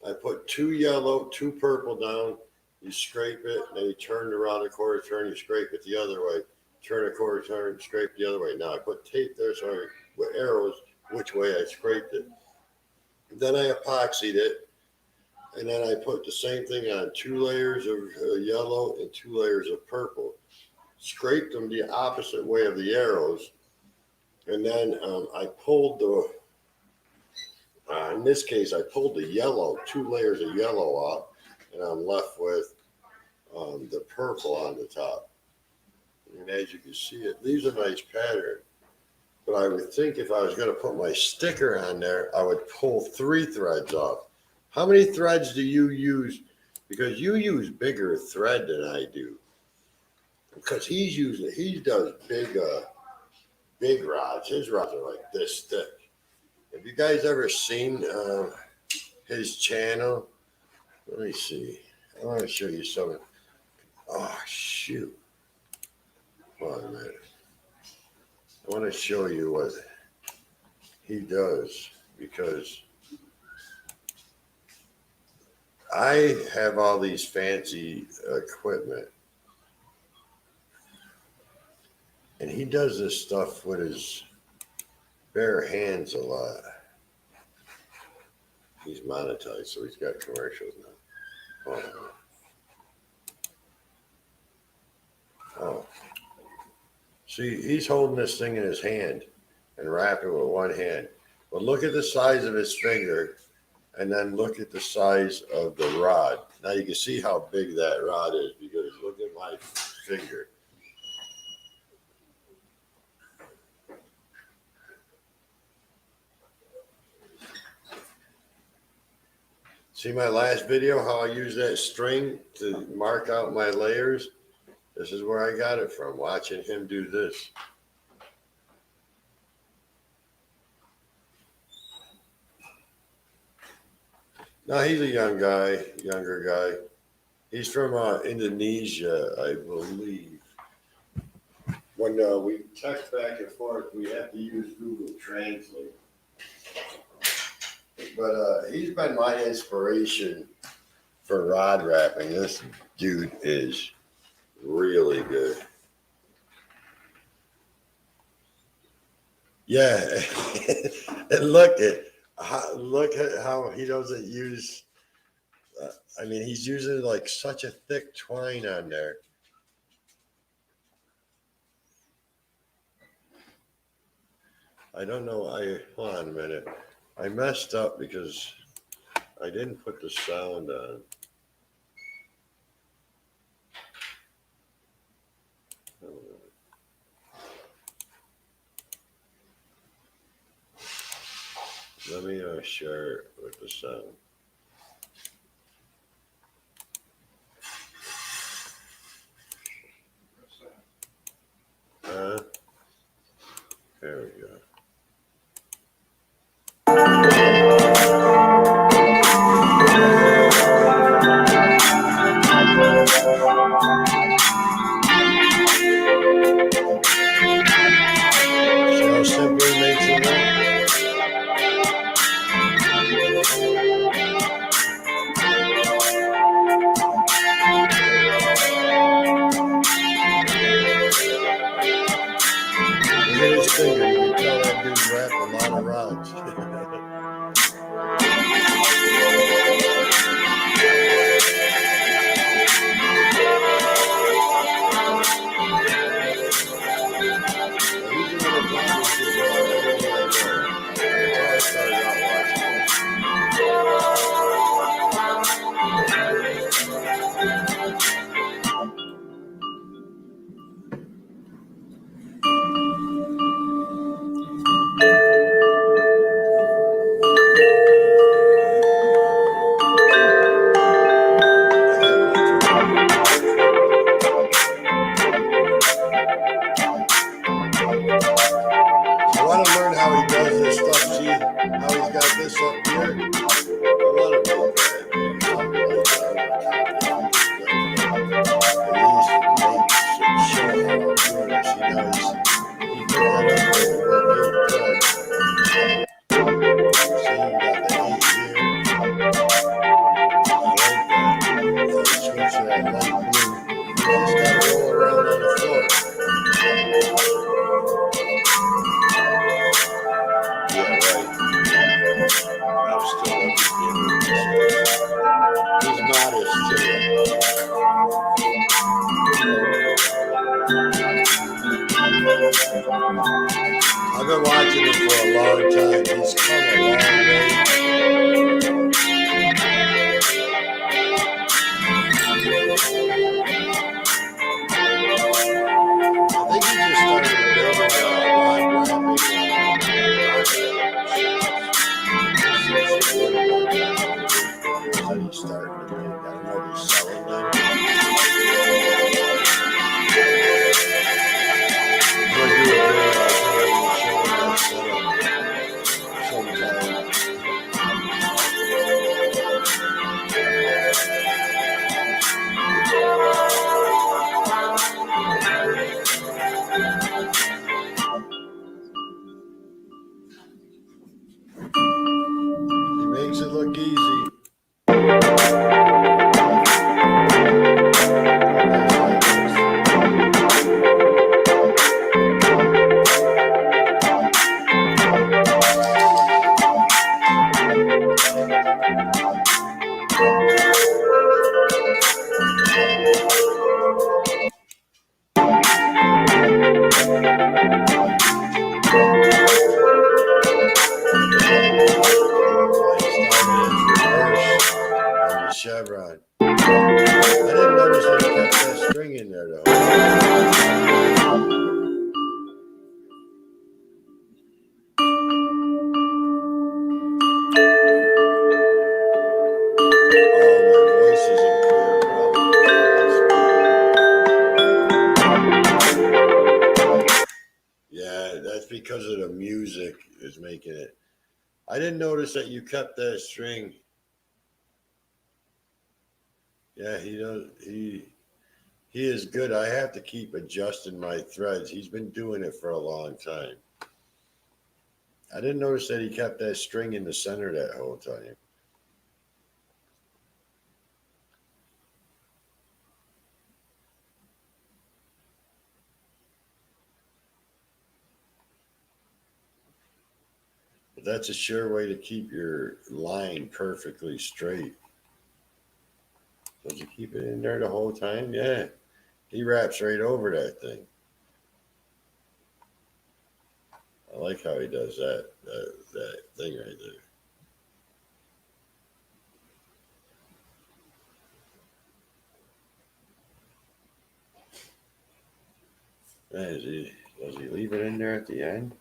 I put 2 yellow, 2 purple down. You scrape it, and then you turn it around a quarter turn, you scrape it the other way, turn a quarter turn, scrape the other way. Now I put tape there so I, with arrows which way I scraped it. Then I epoxied it, and then I put the same thing on 2 layers of yellow and 2 layers of purple. Scraped them the opposite way of the arrows, and then I pulled the, in this case, I pulled the yellow, 2 layers of yellow off, and I'm left with the purple on the top. And as you can see, it leaves a nice pattern. But I would think if I was going to put my sticker on there, I would pull 3 threads off. How many threads do you use? Because you use bigger thread than I do. Because he does big rods. His rods are like this thick. Have you guys ever seen his channel? Let me see. I want to show you something. Oh, shoot. Hold on a minute. I want to show you what he does, because I have all these fancy equipment, and he does this stuff with his bare hands a lot. He's monetized, so he's got commercials now. Hold on. Oh. See, he's holding this thing in his hand and wrapping it with one hand. But look at the size of his finger, and then look at the size of the rod. Now you can see how big that rod is, because look at my finger. See my last video, how I use that string to mark out my layers? This is where I got it from, watching him do this. Now he's a younger guy. He's from Indonesia, I believe. When we text back and forth, we have to use Google Translate. But he's been my inspiration for rod wrapping. This dude is really good. Yeah, and look at how he doesn't use. I mean, he's using like such a thick twine on there. I don't know. Hold on a minute. I messed up because I didn't put the sound on. Let me share it with the sound. There we go. See how simple it makes it look? I've been watching him for a long time. He's come a long way. I think he just started building rock rapping. That he started to make. I don't know if he's selling them. I'm gonna do a video showing that sometime. He makes it look easy. Chevron. I didn't notice that he kept that string in there though. Oh, my voice isn't clear. Yeah, that's because of the music is making it. I didn't notice that you kept that string. Yeah, he does. He is good. I have to keep adjusting my threads. He's been doing it for a long time. I didn't notice that he kept that string in the center that whole time. But that's a sure way to keep your line perfectly straight. Does he keep it in there the whole time? Yeah. He wraps right over that thing. I like how he does that thing right there. Man, does he leave it in there at the end?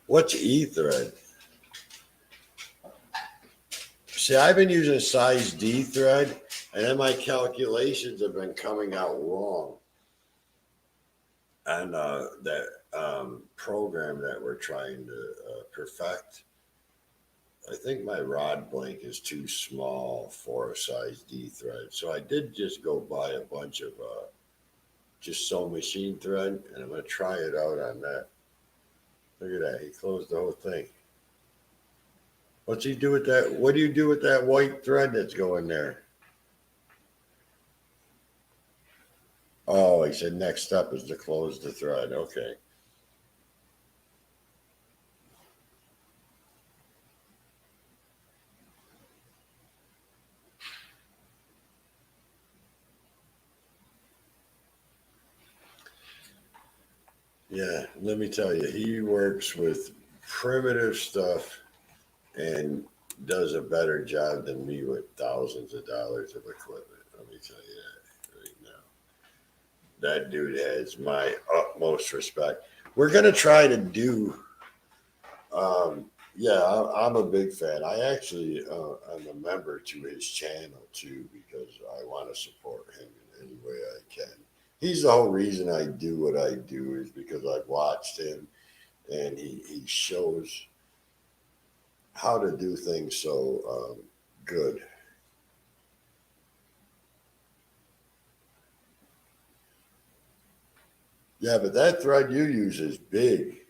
What's E-thread? See, I've been using size D thread, and then my calculations have been coming out wrong. And that program that we're trying to perfect, I think my rod blank is too small for a size D thread. So I did just go buy a bunch of just sewing machine thread, and I'm going to try it out on that. Look at that. He closed the whole thing. What's he do with that? What do you do with that white thread that's going there? Oh, he said next step is to close the thread. Okay. Yeah, let me tell you, he works with primitive stuff and does a better job than me with thousands of dollars of equipment. Let me tell you that right now. That dude has my utmost respect. We're going to try to do, yeah, I'm a big fan. I actually, I'm a member to his channel too, because I want to support him in any way I can. He's the whole reason I do what I do is because I've watched him and he shows how to do things so good. Yeah, but that thread you use is big.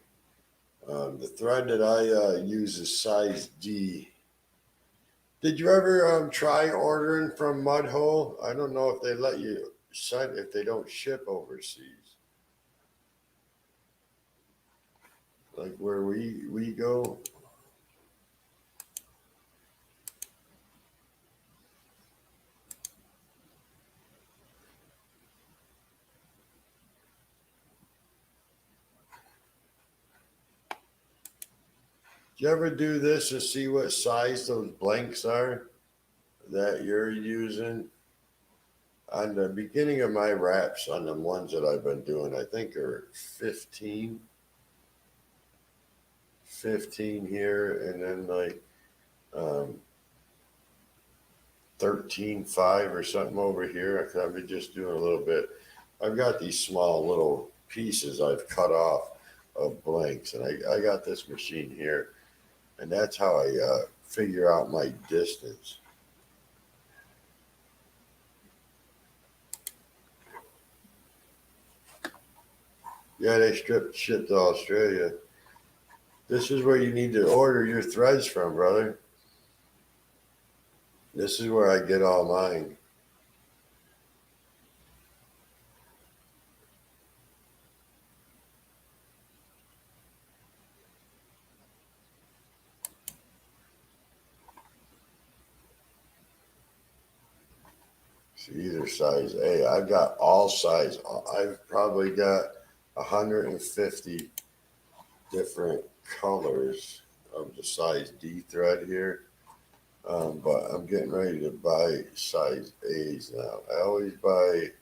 The thread that I use is size D, Did you ever try ordering from Mudhole? I don't know if they let you send if they don't ship overseas. Like where we go. Do you ever do this to see what size those blanks are that you're using? On the beginning of my wraps, on the ones that I've been doing, I think are 15 here, and then like 13.5 or something over here. I've been just doing a little bit. I've got these small little pieces I've cut off of blanks, and I got this machine here, and that's how I figure out my distance. Yeah, they shipped to Australia. This is where you need to order your threads from, brother. This is where I get all mine. See, either size A. I've got all size. I've probably got 150 different colors of the size D thread here. But I'm getting ready to buy size A's now. I always buy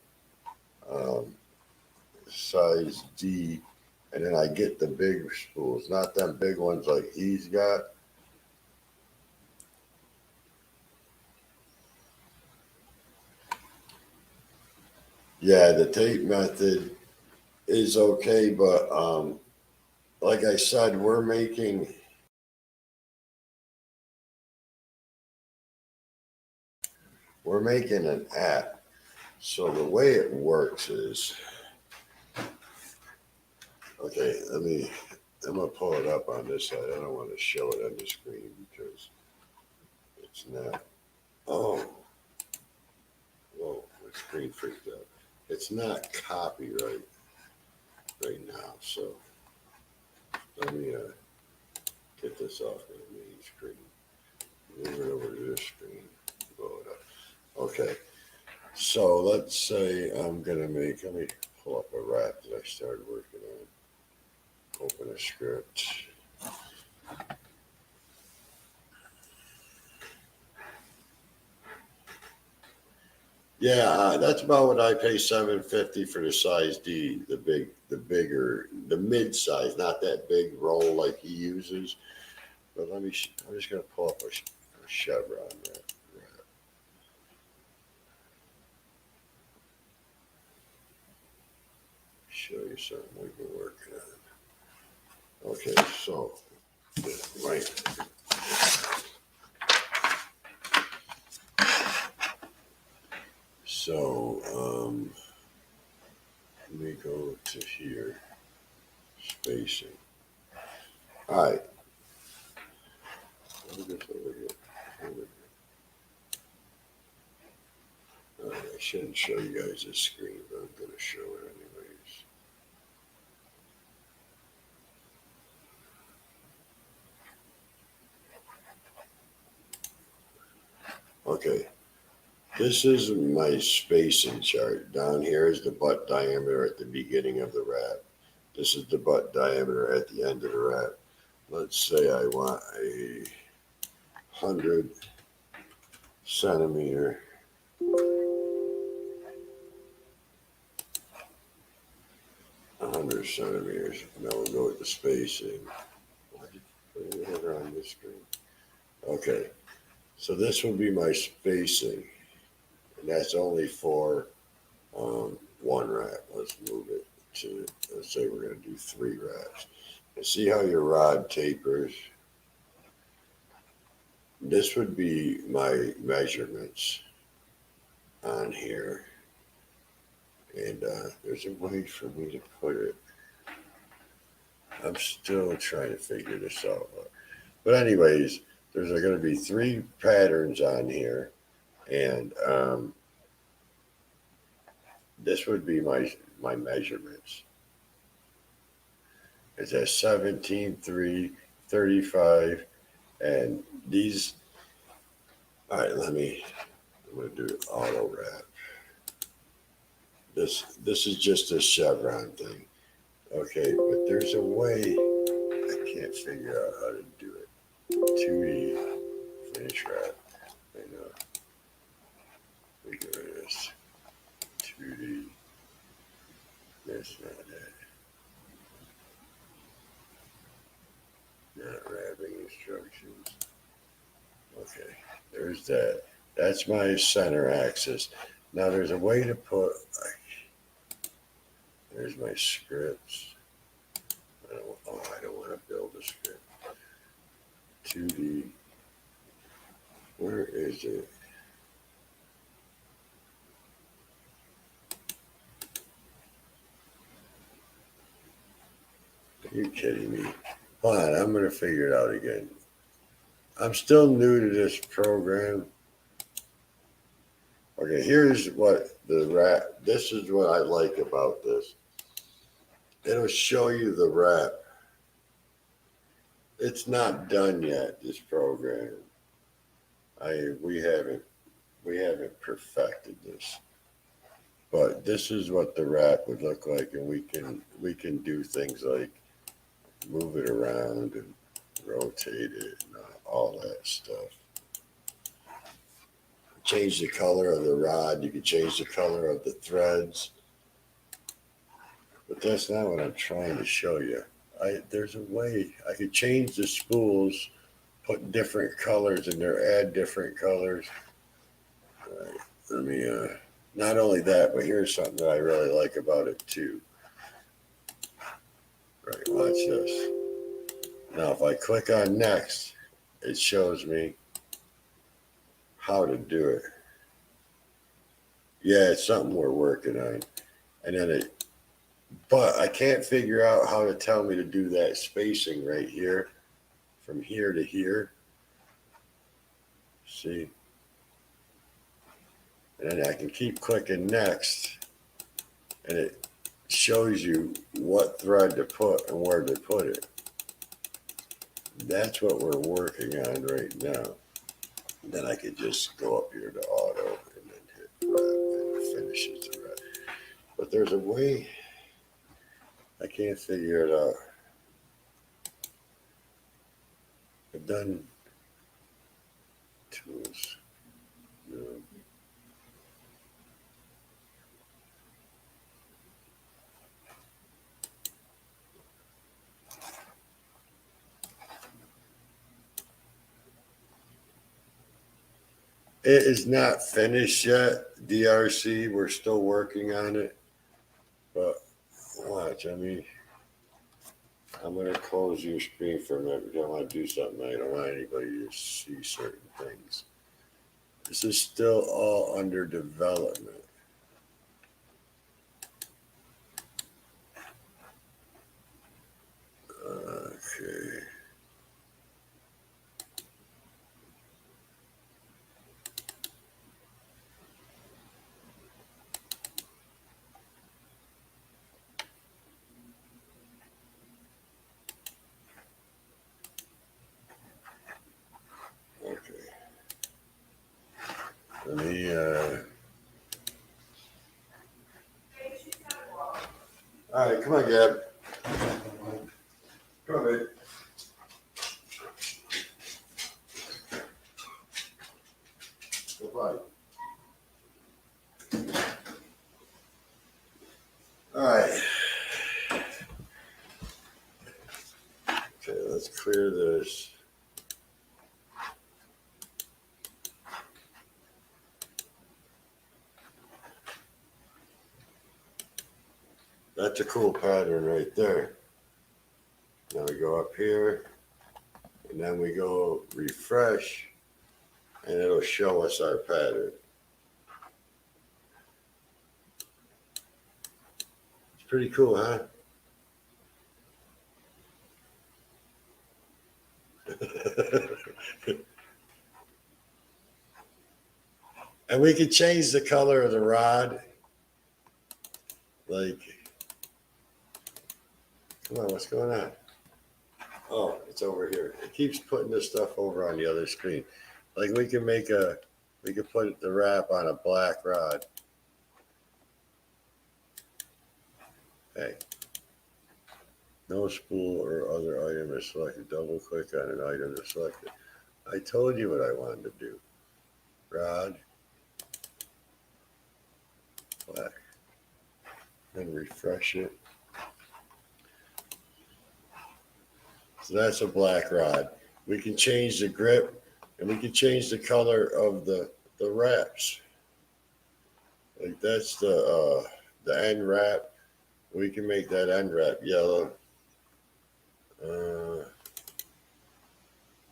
size D, and then I get the big spools, not them big ones like he's got. Yeah, the tape method is okay, but like I said, we're making an app. So the way it works is, okay, I'm gonna pull it up on this side. I don't want to show it on the screen because it's not. Oh, whoa, my screen freaked out. It's not copyright right now, so let me get this off the main screen. Move it over to this screen. Blow it up. Okay, so let's say I'm gonna make. Let me pull up a wrap that I started working on. Open a script. Yeah, that's about what I pay $7.50 for the size D, the bigger, the mid size, not that big roll like he uses. But I'm just gonna pull up a Chevron wrap. Show you something we've been working on. Okay, so right. So let me go to here. Spacing. All right. Let me just over here. All right, I shouldn't show you guys this screen, but I'm going to show it anyways. Okay. This is my spacing chart. Down here is the butt diameter at the beginning of the wrap. This is the butt diameter at the end of the wrap. Let's say I want a 100 centimeter. Centimeters. Now we'll go with the spacing. Why did you put it over on this screen? Okay. So this will be my spacing. And that's only for one wrap. Let's move it to, let's say we're going to do 3 wraps. And see how your rod tapers? This would be my measurements on here. And there's a way for me to put it. I'm still trying to figure this out. But anyways, there's going to be 3 patterns on here, and this would be my measurements. It's at 17.3, 35, and these. All right, I'm going to do auto wrap. This is just a chevron thing. Okay, but there's a way, I can't figure out how to do it. 2D finish wrap. I know. We go to this. 2D. That's not it. Not wrapping instructions. Okay, there's that. That's my center axis. Now there's a way to put, there's my scripts. I don't want to build a script. 2D. Where is it? Are you kidding me? Hold on, I'm going to figure it out again. I'm still new to this program. Okay, here's what this is what I like about this. It'll show you the wrap. It's not done yet, this program. We haven't perfected this. But this is what the wrap would look like, and we can do things like move it around and rotate it and all that stuff. Change the color of the rod. You can change the color of the threads. But that's not what I'm trying to show you. There's a way I could change the spools, put different colors in there, add different colors. All right, let me, not only that, but here's something that I really like about it too. Right, watch this. Now, if I click on next, it shows me how to do it. Yeah, it's something we're working on. And then but I can't figure out how to tell me to do that spacing right here, from here to here. See? And then I can keep clicking next, and it shows you what thread to put and where to put it. That's what we're working on right now. Then I could just go up here to auto and then hit wrap, and it finishes the wrap. But there's a way, I can't figure it out. I've done tools. No. It is not finished yet, DRC. We're still working on it. But watch, I'm going to close your screen for a minute because I want to do something. I don't want anybody to see certain things. This is still all under development. Okay. Let me, all right, come on, Gab. Come on, babe. Goodbye. All right. Okay, let's clear this. That's a cool pattern right there. Now we go up here, and then we go refresh, and it'll show us our pattern. It's pretty cool, huh? And we could change the color of the rod. Like, come on, what's going on? Oh, it's over here. It keeps putting this stuff over on the other screen. Like we can put the wrap on a black rod. Hey. No spool or other item is selected. Double click on an item to select it. I told you what I wanted to do. Rod. Black. Then refresh it. So that's a black rod. We can change the grip and we can change the color of the wraps. Like that's the end wrap. We can make that end wrap yellow.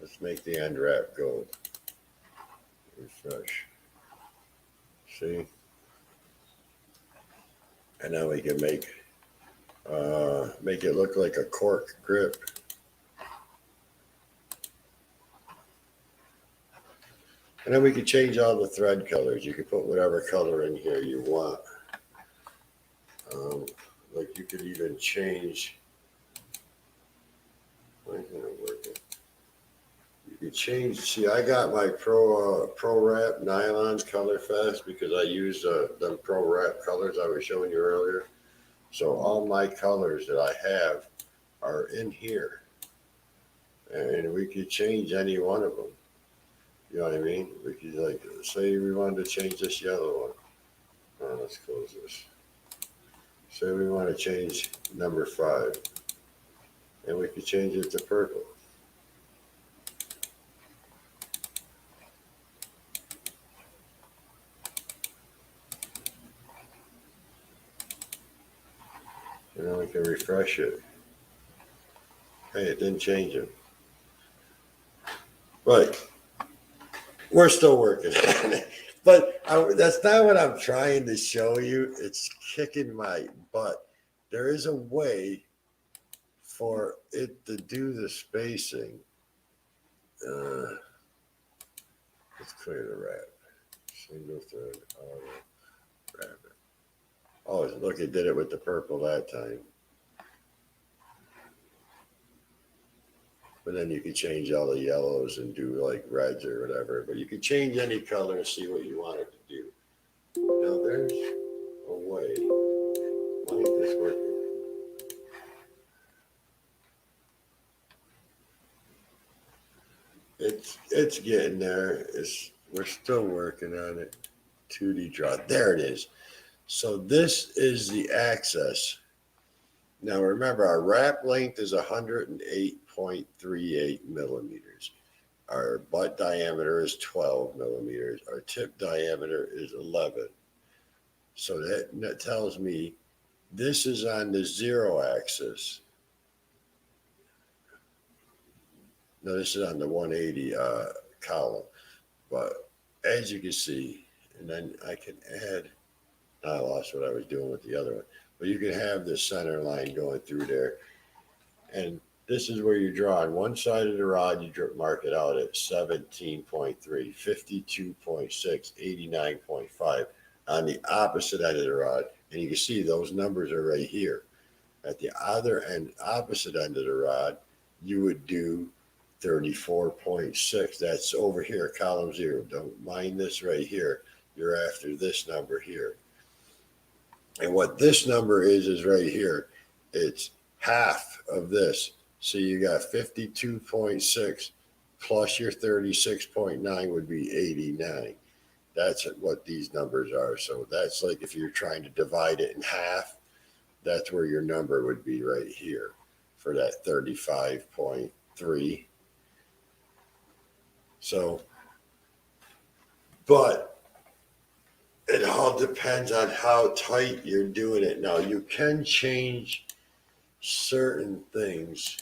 Let's make the end wrap gold. Refresh. See? And now we can make it look like a cork grip. And then we can change all the thread colors. You can put whatever color in here you want. Like you could even change. Why isn't it working? You could change. See, I got my Pro Wrap nylons color fast because I used the Pro Wrap colors I was showing you earlier. So all my colors that I have are in here, and we could change any one of them. You know what I mean? We could, like, say we wanted to change this yellow one. Let's close this. Say we want to change number 5, and we could change it to purple. And then we can refresh it. Hey, it didn't change it. But we're still working on it. But that's not what I'm trying to show you. It's kicking my butt. There is a way for it to do the spacing. Let's clear the wrap. Single thread auto wrap it. Oh, look, it did it with the purple that time. But then you can change all the yellows and do like reds or whatever. But you can change any color and see what you want it to do. Now there's a way. Why ain't this working? It's getting there. We're still working on it. 2D draw. There it is. So this is the axis. Now remember, our wrap length is 108.38 millimeters. Our butt diameter is 12 millimeters. Our tip diameter is 11. So that tells me this is on the 0 axis. No, this is on the 180 column. But as you can see, and then I can add, I lost what I was doing with the other one. But you can have this center line going through there. And this is where you draw on one side of the rod, you mark it out at 17.3, 52.6, 89.5 on the opposite end of the rod. And you can see those numbers are right here. At the other end, opposite end of the rod, you would do 34.6. That's over here, column 0. Don't mind this right here. You're after this number here. And what this number is right here. It's half of this. So you got 52.6 plus your 36.9 would be 89. That's what these numbers are. So that's like if you're trying to divide it in half, that's where your number would be right here for that 35.3. So, but it all depends on how tight you're doing it. Now, you can change certain things.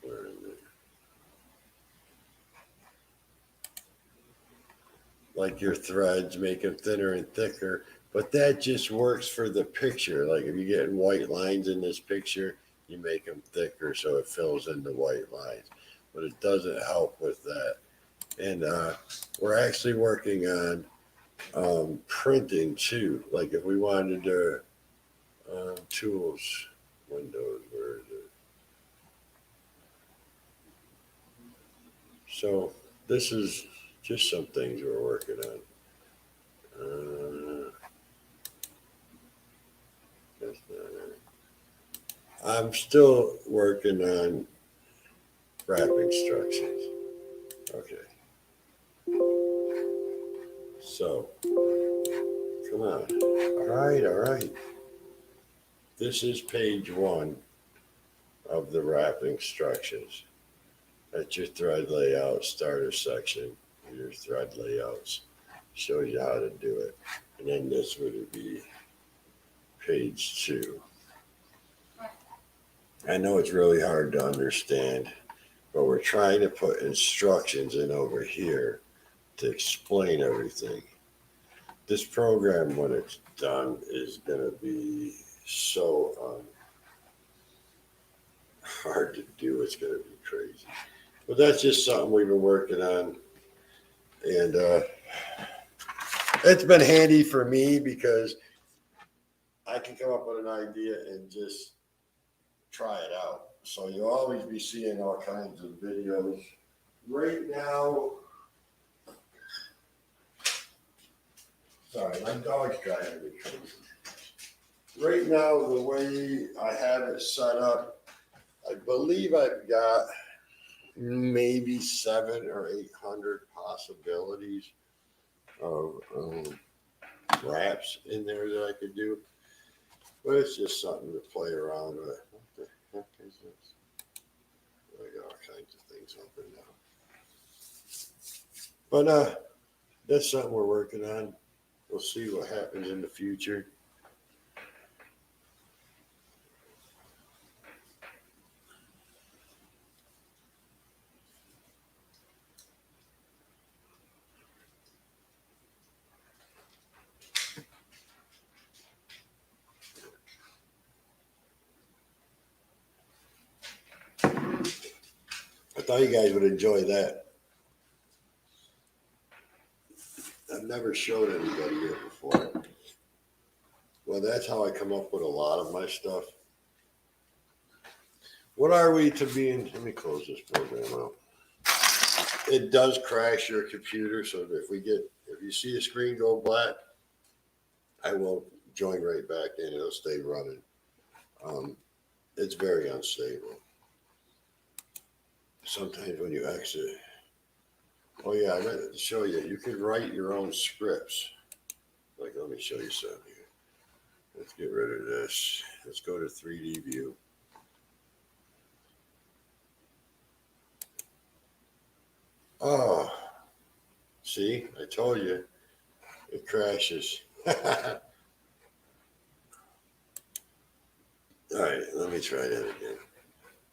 Where is it? Like your threads, make them thinner and thicker. But that just works for the picture. Like if you're getting white lines in this picture, you make them thicker so it fills in the white lines. But it doesn't help with that. And we're actually working on printing too. Like if we wanted to tools, windows, where is it? So this is just some things we're working on. That's not it. I'm still working on wrap instructions. Okay. So, come on. All right, all right. This is page 1 of the wrap instructions. That's your thread layout starter section. Your thread layouts shows you how to do it. And then this would be page 2. I know it's really hard to understand, but we're trying to put instructions in over here to explain everything. This program, when it's done, is going to be so hard to do. It's going to be crazy. But that's just something we've been working on. And it's been handy for me because I can come up with an idea and just try it out. So you'll always be seeing all kinds of videos. Right now, sorry, my dog's driving me crazy. Right now, the way I have it set up, I believe I've got maybe 700 or 800 possibilities of wraps in there that I could do. But it's just something to play around with. What the heck is this? I got all kinds of things open now. But that's something we're working on. We'll see what happens in the future. I thought you guys would enjoy that. I've never showed anybody it before. Well, that's how I come up with a lot of my stuff. What are we to be in? Let me close this program out. It does crash your computer, so if you see the screen go black, I will join right back in. It'll stay running. It's very unstable. Sometimes when you exit, oh yeah, I meant to show you. You can write your own scripts. Like, let me show you something here. Let's get rid of this. Let's go to 3D view. Oh, see, I told you, it crashes. All right, let me try that again.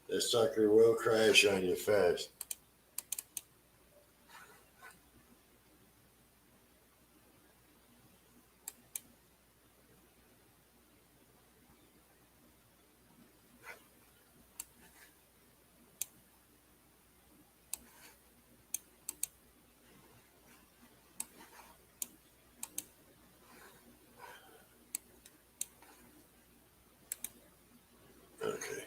This sucker will crash on you fast. Okay.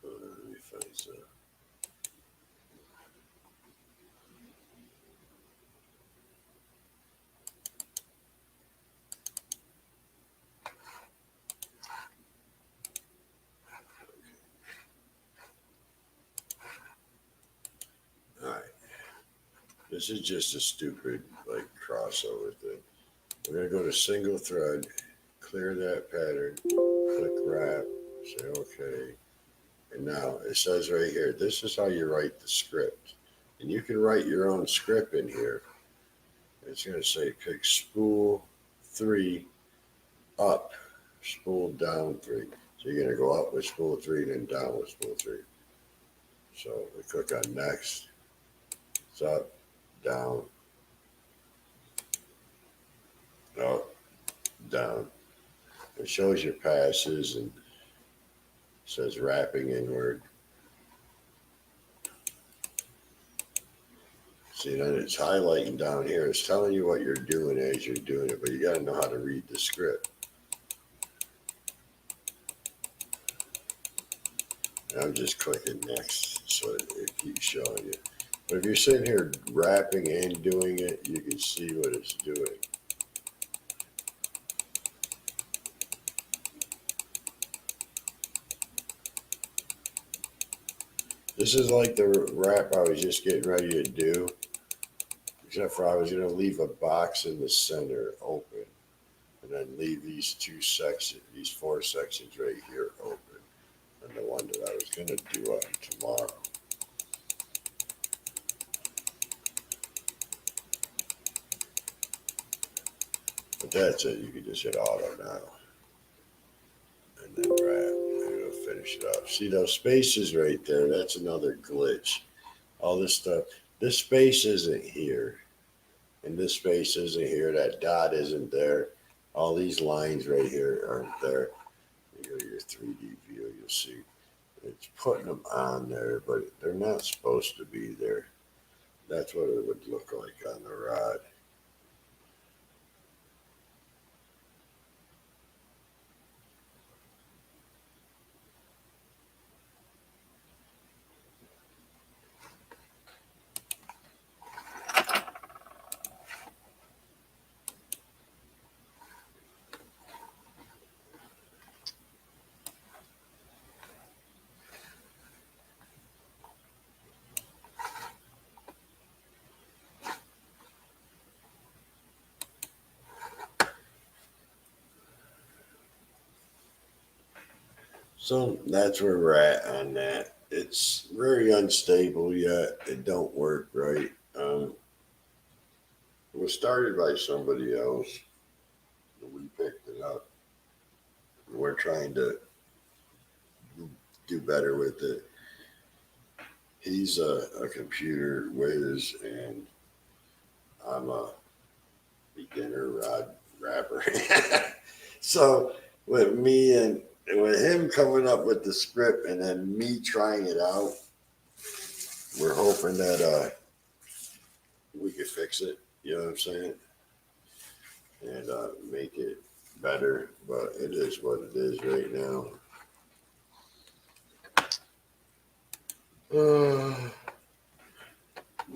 Let me find some. All right. This is just a stupid like crossover thing. We're gonna go to single thread, clear that pattern, click wrap, say okay. And now it says right here, this is how you write the script. And you can write your own script in here. It's gonna say pick spool 3 up, spool down 3. So you're gonna go up with spool 3, then down with spool 3. So we click on next. It's up, down, up, down. It shows your passes and says wrapping inward. See, then it's highlighting down here. It's telling you what you're doing as you're doing it, but you got to know how to read the script. And I'm just clicking next so it keeps showing you. But if you're sitting here rapping and doing it, you can see what it's doing. This is like the rap I was just getting ready to do, except for I was going to leave a box in the center open and then leave these these 4 sections right here open. And the one that I was going to do on tomorrow. But that's it. You can just hit auto now. And then wrap. And it'll finish it up. See those spaces right there? That's another glitch. All this stuff. This space isn't here. And this space isn't here. That dot isn't there. All these lines right here aren't there. You go to your 3D view, you'll see. It's putting them on there, but they're not supposed to be there. That's what it would look like on the rod. So that's where we're at on that. It's very unstable yet. It don't work right. It was started by somebody else. We picked it up. We're trying to do better with it. He's a computer whiz, and I'm a beginner rod rapper. So with me and with him coming up with the script and then me trying it out, we're hoping that we could fix it. You know what I'm saying? And make it better. But it is what it is right now.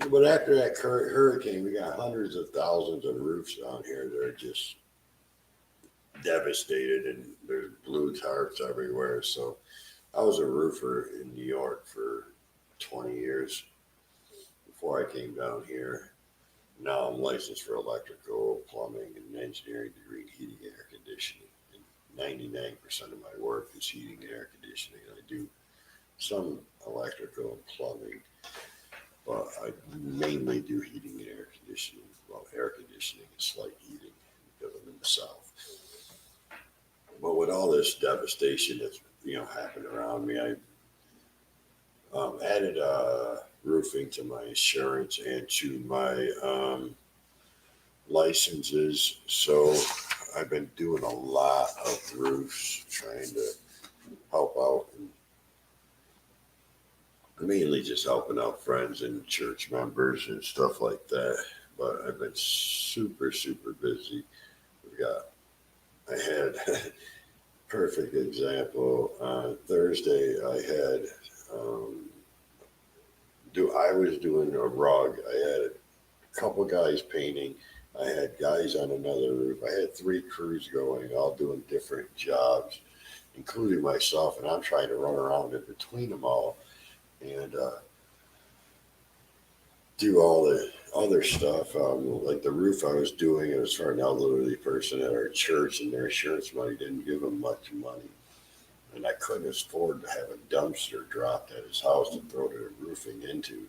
But after that hurricane, we got hundreds of thousands of roofs down here that are just devastated, and there's blue tarps everywhere. So I was a roofer in New York for 20 years before I came down here. Now I'm licensed for electrical, plumbing, and engineering degree in heating and air conditioning. And 99% of my work is heating and air conditioning. I do some electrical and plumbing, but I mainly do heating and air conditioning. Well, air conditioning and slight heating because I'm in the South. But with all this devastation that's happened around me, I added roofing to my insurance and to my licenses. So I've been doing a lot of roofs, trying to help out, and mainly just helping out friends and church members and stuff like that. But I've been super, super busy. I had perfect example. On Thursday, I was doing a rug. I had a couple guys painting. I had guys on another roof. I had 3 crews going, all doing different jobs, including myself. And I'm trying to run around in between them all and do all the other stuff. Like the roof I was doing, it was for an elderly person at our church, and their insurance money didn't give them much money. And I couldn't afford to have a dumpster dropped at his house to throw the roofing into.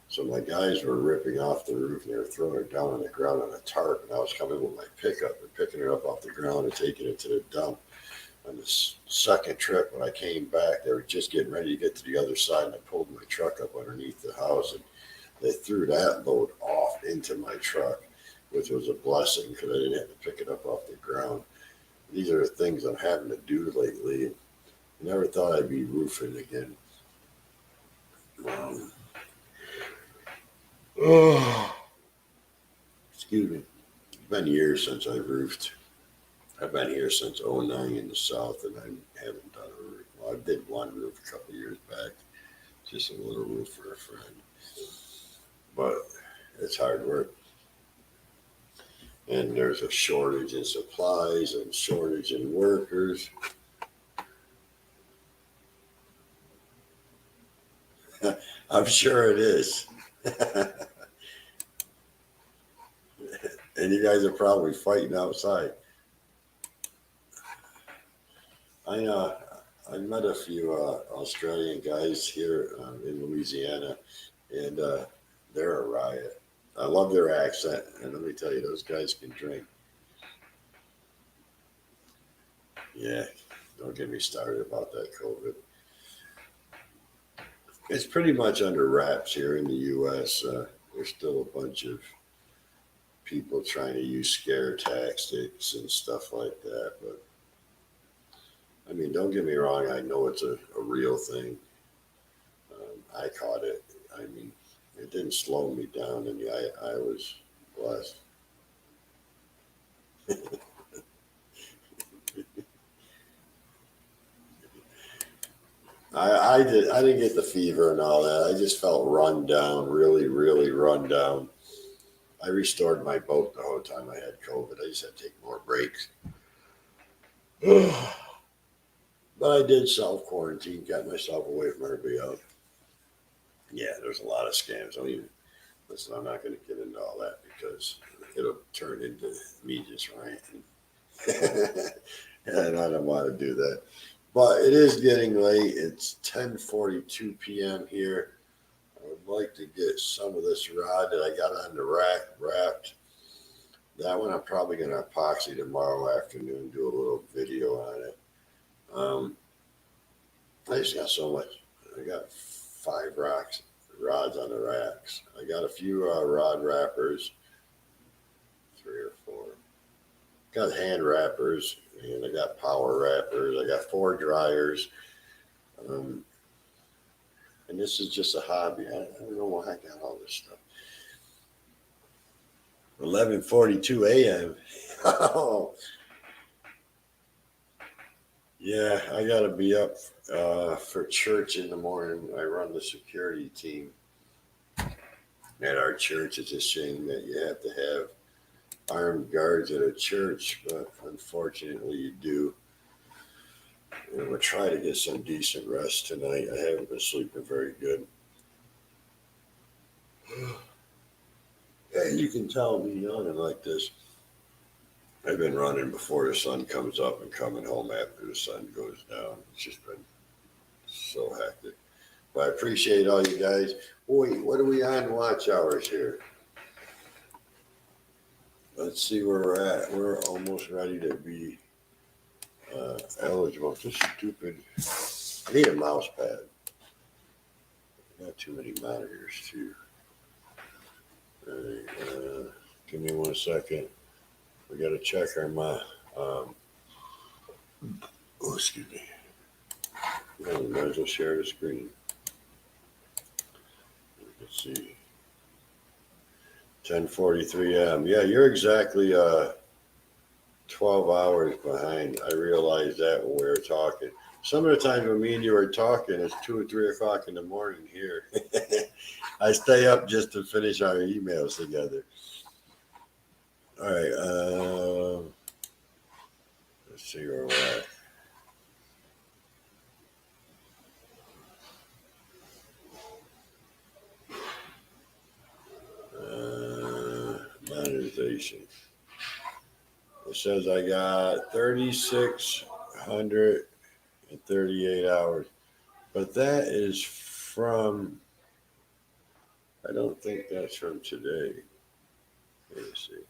So my guys were ripping off the roof, and they were throwing it down on the ground on a tarp. And I was coming with my pickup and picking it up off the ground and taking it to the dump. On the second trip, when I came back, they were just getting ready to get to the other side, and I pulled my truck up underneath the house, and they threw that load off into my truck, which was a blessing because I didn't have to pick it up off the ground. These are the things I'm having to do lately. I never thought I'd be roofing again. Oh, excuse me. It's been years since I've roofed. I've been here since '09 in the south, and I haven't done a roof. Well, I did one roof a couple years back, just a little roof for a friend. But it's hard work. And there's a shortage in supplies and shortage in workers. I'm sure it is. And you guys are probably fighting outside. I met a few Australian guys here in Louisiana, and they're a riot. I love their accent, and let me tell you, those guys can drink. Yeah, don't get me started about that COVID. It's pretty much under wraps here in the U.S. There's still a bunch of people trying to use scare tactics and stuff like that, but I mean, don't get me wrong. I know it's a real thing. I caught it. I mean, it didn't slow me down, and I was blessed. I didn't get the fever and all that. I just felt run down, really, really run down. I restored my boat the whole time I had COVID. I just had to take more breaks. But I did self-quarantine, got myself away from everybody else. Yeah, there's a lot of scams. Listen, I'm not going to get into all that because it'll turn into me just ranting. And I don't want to do that. But it is getting late. It's 10:42 p.m. here. I would like to get some of this rod that I got on the rack wrapped. That one I'm probably going to epoxy tomorrow afternoon, do a little video on it. I just got so much. I got 5 rods on the racks. I got a few rod wrappers, 3 or 4. Got hand wrappers, and I got power wrappers. I got 4 dryers. And this is just a hobby. I don't know why I got all this stuff. 11:42 a.m. Oh, yeah, I got to be up for church in the morning. I run the security team at our church. It's a shame that you have to have armed guards at a church, but unfortunately you do. And we'll try to get some decent rest tonight. I haven't been sleeping very good. And you can tell me yawning like this. I've been running before the sun comes up and coming home after the sun goes down. It's just been so hectic. But I appreciate all you guys. Wait, what are we on watch hours here? Let's see where we're at. We're almost ready to be eligible. Just stupid. I need a mouse pad. Not too many monitors too. All right, give me 1 second. We got to check our oh, excuse me. Well, we might as well share the screen. Let's see. 10:43 a.m. Yeah, you're exactly 12 hours behind. I realized that when we were talking. Some of the times when me and you were talking, it's 2 or 3 o'clock in the morning here. I stay up just to finish our emails together. All right. Let's see where we're at. Monetization. It says I got 3,638 hours, but that is from, I don't think that's from today. Let me see.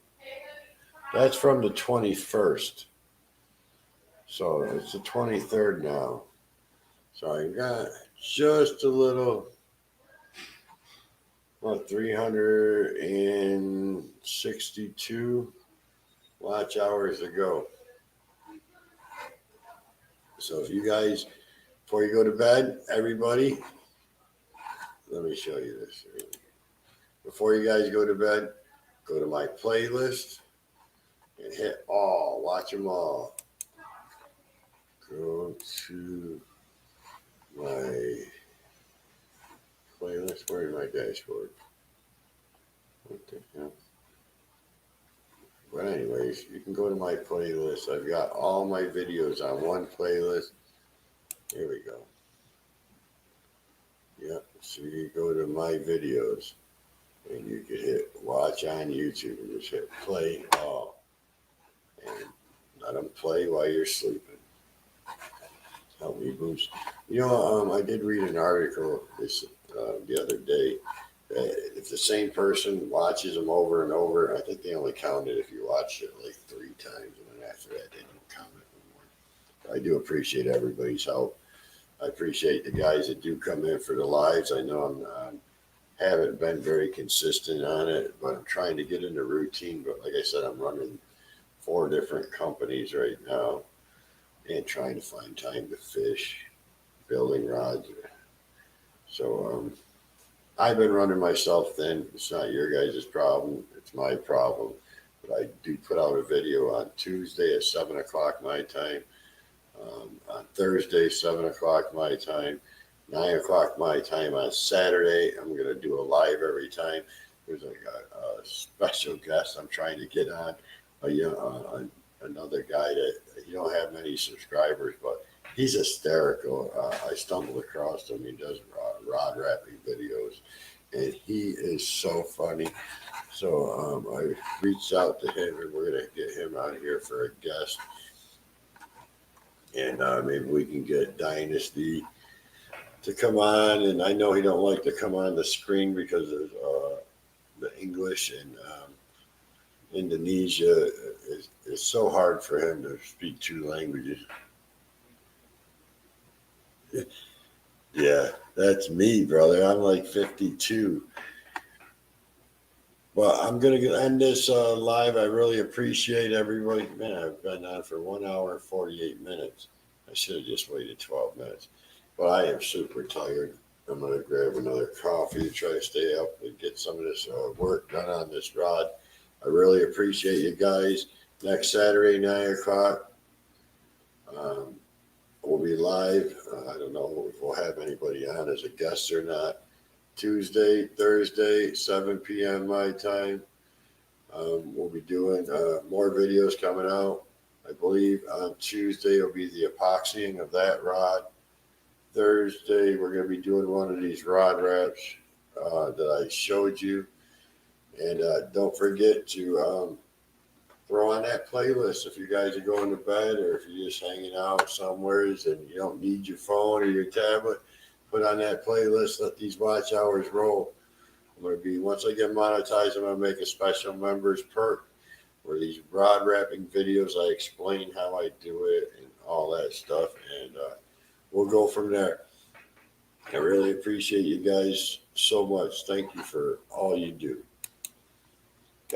That's from the 21st. So it's the 23rd now. So I got just a little, 362 watch hours to go. So if you guys, before you go to bed, everybody, let me show you this. before you guys go to bed, go to my playlist and hit all, watch them all. Go to my playlist. Where's my dashboard? What the hell? But anyways, you can go to my playlist. I've got all my videos on one playlist. Here we go. Yep. So you go to my videos and you can hit watch on YouTube and just hit play all. And let them play while you're sleeping. Help me boost. You know, I did read an article this the other day that if the same person watches them over and over, I think they only count it if you watch it like 3 times, and then after that they don't count it anymore. I do appreciate everybody's help. I appreciate the guys that do come in for the lives. I know I haven't been very consistent on it, but I'm trying to get in the routine. But like I said, I'm running 4 different companies right now and trying to find time to fish, building rods. So I've been running myself thin. It's not your guys' problem. It's my problem. But I do put out a video on Tuesday at 7 o'clock my time. On Thursday, 7 o'clock my time. 9 o'clock my time on Saturday. I'm going to do a live every time. There's a special guest I'm trying to get on. Another guy that he don't have many subscribers, but he's hysterical. I stumbled across him. He does rod wrapping videos, and he is so funny. So I reached out to him, and we're gonna get him out here for a guest, and maybe we can get Dynasty to come on. And I know he don't like to come on the screen because of the English and Indonesia. It's so hard for him to speak 2 languages. Yeah, that's me, brother. I'm like 52. Well, I'm going to end this live. I really appreciate everybody. Man, I've been on for 1 hour and 48 minutes. I should have just waited 12 minutes. But I am super tired. I'm going to grab another coffee to try to stay up and get some of this work done on this rod. I really appreciate you guys. Next Saturday, 9 o'clock, we'll be live. I don't know if we'll have anybody on as a guest or not. Tuesday, Thursday, 7 p.m. my time. We'll be doing more videos coming out. I believe on Tuesday will be the epoxying of that rod. Thursday, we're going to be doing one of these rod wraps that I showed you. And don't forget to throw on that playlist if you guys are going to bed or if you're just hanging out somewhere and you don't need your phone or your tablet. Put on that playlist. Let these watch hours roll. I'm going to be, once I get monetized, I'm going to make a special members perk where these rod wrapping videos, I explain how I do it and all that stuff. And we'll go from there. I really appreciate you guys so much. Thank you for all you do.